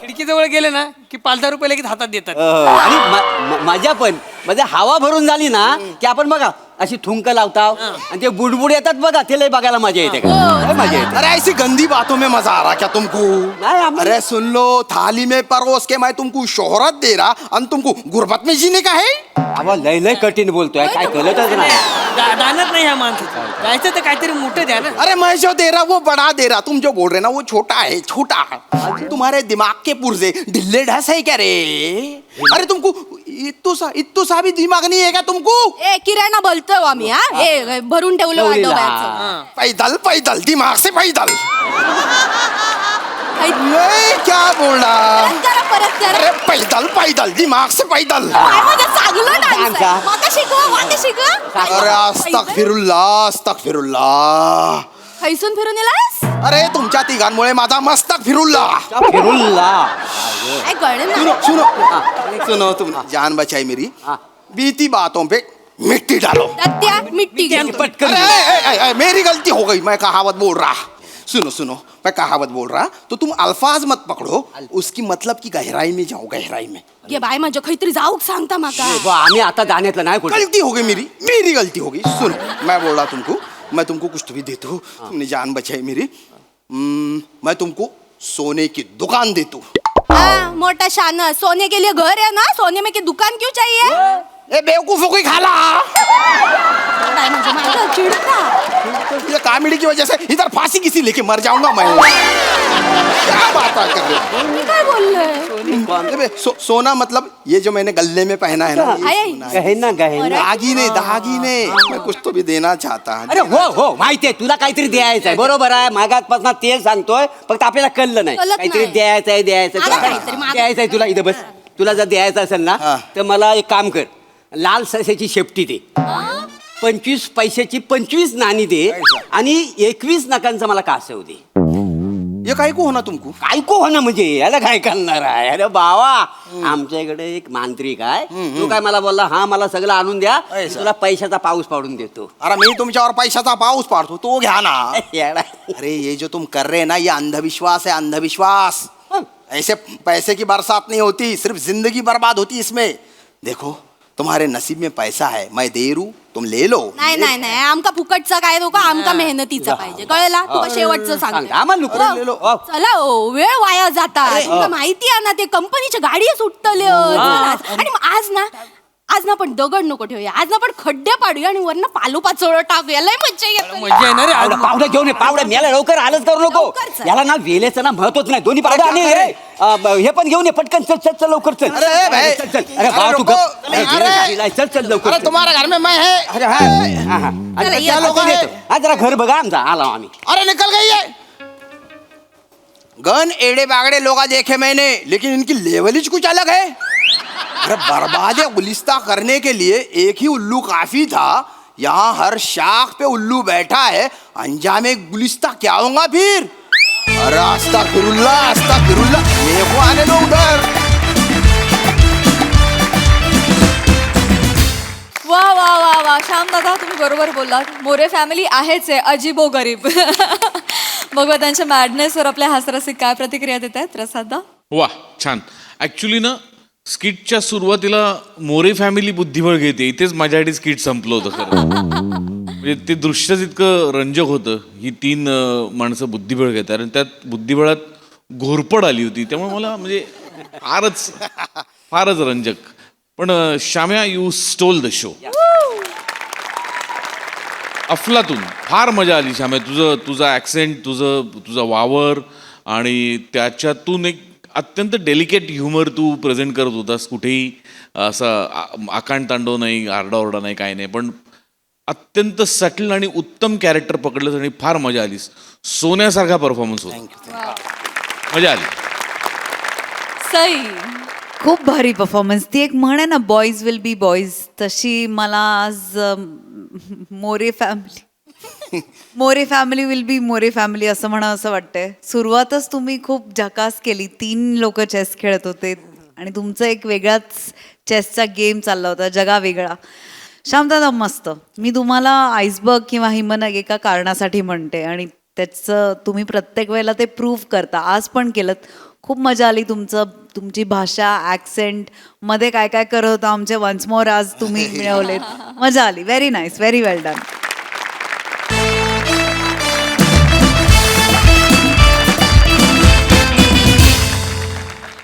खिडकीजवळ गेले ना की 5,000 रुपये लगेच हातात देतात. आणि मजा पण म्हणजे हवा भरून झाली ना की आपण बघा अशी थुंक लावता आणि ते बुडबुड येतात बघा ते लय बघायला मजा येते का लय मजा येते. अरे ऐसी गंदी बातों में मजा आ रहा क्या तुमको? नहीं, हम- अरे सुन लो, थाली में परोस के मैं तुमको शोहरत दे रहा और तुमको गुर्बत में जीने का है. अबा लय कठीण बोलतोय काय कळतच नाही. दानत नाही ह्या माणसाचं. जायचं तर काहीतरी मोठं द्या ना. अरे मैं जो दे रहा वो बड़ा दे रहा, तुम जो बोल रहे ना वो छोटा है, छोटा. तुम्हारे दिमाग के पुर्जे ढिल्ले ढस है क्या रे? अरे तुमको इत्तू सा भी दिमाग नहीं है क्या तुमको? ए किराणा बोलतोय हो आम्ही हा ए भरून ठेवलं ठेवलेलं, डब्याचं. पैदल पैदल दिमाग से पैदल. ये क्या बोल रहा? परत करा, परत करा. अरे पैदल पैदल दिमाग से पैदल. काय म्हणजे चांगलं डान्स डान्स, हा. आहे. माका शिकवा, माका शिकवा. अरे अस्तगफिरुल्लाह अस्तगफिरुल्लाह. खैसून फिरून येलास अरे तुमच्या तिघांमुळे माझा मस्तक फिरुल्ला. फिरुल्ला काय कळलं सुनो ना. सुनो सुनो, तुम जान बचाई मेरी. बीती बातों पे मिट्टी डालो. दत्त्या मिट्टी घे. पटकन अरे मेरी गलती हो गई, मैं कहावत बोल रहा. सुनो सुनो, मैं कहावत बोल रहा तो तुम अल्फाज मत पकड़ो, उसकी मतलब की गहराई में जाओ, गहराई में. घे बाय माझ्या खैतरी जाऊ सांगता माका. आम्ही आता गाण्यातलं नाही कुठे. गलती हो गई मेरी, मेरी गलती हो गई. सुनो, मैं बोल रहा तुमको, मैं तुमको कुछ तो भी देता हूँ. तुमने जान बचाई मेरी. मैं तुमको सोने की दुकान देता हूँ. हाँ, मोटा शाना सोने के लिए घर है ना, सोने में की दुकान क्यों चाहिए? ए बेवकूफों को खाला. काय म्हणजे माझा चिडता. ये कॉमेडी की वजह से इधर फांसी किसी लेके मर जाऊंगा मैं. क्या बात कर रहे हो? मी काय बोललोय? अबे, सोना मतलब ये जो मैंने गले में पहना है ना, ये आहे. सोना है. गहेना गहेना दागिने दागिने मैं कुछ तो भी देना चाहता. अरे हो हो माहितीये तुला काहीतरी द्यायचं आहे बरोबर आहे मागातपासून तेच सांगतोय फक्त आपल्याला कळलं नाही कळत काहीतरी नाही. द्यायचंय द्यायचंय मला तुला काहीतरी माग- द्यायचंय तुला इथं बस तुला जर द्यायचं असेल ना हा. तर मला एक काम कर लाल सस्याची शेपटी दे 25 पैशाची 25 नाणी दे आणि 21 नकांचा मला कासव दे. ये काय को होना तुमको? काय को होणं म्हणजे याला काय करणार आहे अरे बावा आमच्या इकडे एक मांत्रिक आहे तो काय मला बोलला हा मला सगळं आणून द्या मी तुला पैशाचा पाऊस पाडून देतो. अरे मी तुमच्यावर पैशाचा पाऊस पाडतो तो घ्या ना. येडा. अरे ये जो तुम कर रहे हैं ना ये अंधविश्वास है, अंधविश्वास. ऐसे पैसे की बरसात नहीं होती, सिर्फ जिंदगी बर्बाद होती इसमें. देखो तुम्हारे नसीब में पैसा है, मैं दे रू तुम ले लो. नाही नाही नाही आमका फुकटचा काय नको आमका मेहनतीचा पाहिजे कळला तुका शेवटचं सांग. आम्हाला नको ले लो. चला ओ, वेळ वाया जाता तुमका माहिती आहे ना ते कंपनीच्या गाडी सुटतले आणि मग आज ना पण दगड नको ठेवूया आज ना पण खड्डे पाडूया आणि वरनं पालो पाचोळं टाकूया लय मज्जा येते. मजा येणार रे आज. पावडा घेऊन ये पावडा मेला लवकर आलंच करू नको लवकर चल. याला ना वेलेचं ना महत्वच नाही दोन्ही पावडा आणि हे पण घेऊन ये पटकन चल चल चल लवकर चल अरे भाई. चल चल अरे बाळा तू रुको. गप. अरे, अरे. चल चल लवकर अरे चल. तुम्हारे घर में मैं है. अरे हा हा, हा. चला, आणि या. त्या लोकं येतो. हा जरा घर बघा आमचा आला आम्ही अरे निकल गई है. गन एड़े बागड़े लोग देखे मैंने, लेकिन इनकी लेवल ही कुछ अलग है. अरे बर्बाद गुलिस्ता करने के लिए एक ही उल्लू काफी था. यहाँ हर शाख पे उल्लू बैठा है, अंजाम गुलिस्ता क्या होगा फिर? अरे अस्तगफिरुल्लाह अस्तगफिरुल्लाह, मेरे को आने दो उधर. वा वा वा वा श्याम दादा तुम्ही बरोबर बोललात. मोरे फॅमिली आहेच आहे अजिबो गरीब. बघूया त्यांच्या मॅडनेसवर आपल्या हास्यरसिक काय प्रतिक्रिया देत आहेत प्रसाद. वा छान. ॲक्च्युली ना स्किटच्या सुरुवातीला मोरे फॅमिली बुद्धिबळ घेते इथेच माझ्यासाठी स्किट संपलं होतं खरं. म्हणजे ते दृश्यच इतकं रंजक होतं. ही 3 माणसं बुद्धिबळ घेतात आणि त्यात बुद्धिबळात घोरपड आली होती त्यामुळे मला म्हणजे फारच रंजक. पण श्याम्या यू स्टोल द शो. अफलातून फार मजा आली श्याम्या. तुझा ॲक्सेंट तुझा वावर आणि त्याच्यातून एक अत्यंत डेलिकेट ह्युमर तू प्रेझेंट करत होतास. कुठेही असं आकांड तांडव नाही आरडाओरडा नाही काय नाही पण अत्यंत सटल आणि उत्तम कॅरेक्टर पकडलंस आणि फार मजा आलीस. सोन्यासारखा परफॉर्मन्स होता. मजा आली. सई खूप भारी परफॉर्मन्स. ती एक म्हण आहे ना बॉईज विल बी बॉईज तशी मला आज More family More family will be More family असं म्हणा असं वाटतंय. सुरुवातच तुम्ही खूप झकास केली. 3 लोक चेस खेळत होते आणि तुमचा एक वेगळाच चेसचा गेम चालला होता, जगा वेगळा. श्यामदादा मस्त. मी तुम्हाला आईसबर्ग किंवा हिमनग एका कारणासाठी म्हणते आणि त्याचं तुम्ही प्रत्येक वेळेला ते प्रूव्ह करता. आज पण केलं. खूप मजा आली. तुमची भाषा ॲक्सेंट मध्ये काय काय करत होतं आमचे वन्स मोर आज तुम्ही मिळवलेत. मजा आली. व्हेरी नाईस, व्हेरी वेल डन.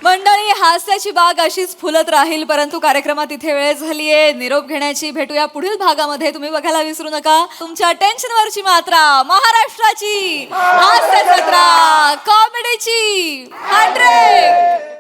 मंडळी, हास्याची बाग अशीच फुलत राहील, परंतु कार्यक्रमात इथे वेळ झालीये निरोप घेण्याची. भेटूया पुढील भागामध्ये. तुम्ही बघायला विसरू नका तुमच्या टेन्शनवरची मात्रा, महाराष्ट्राची हास्य जत्रा, कॉमेडीची 100.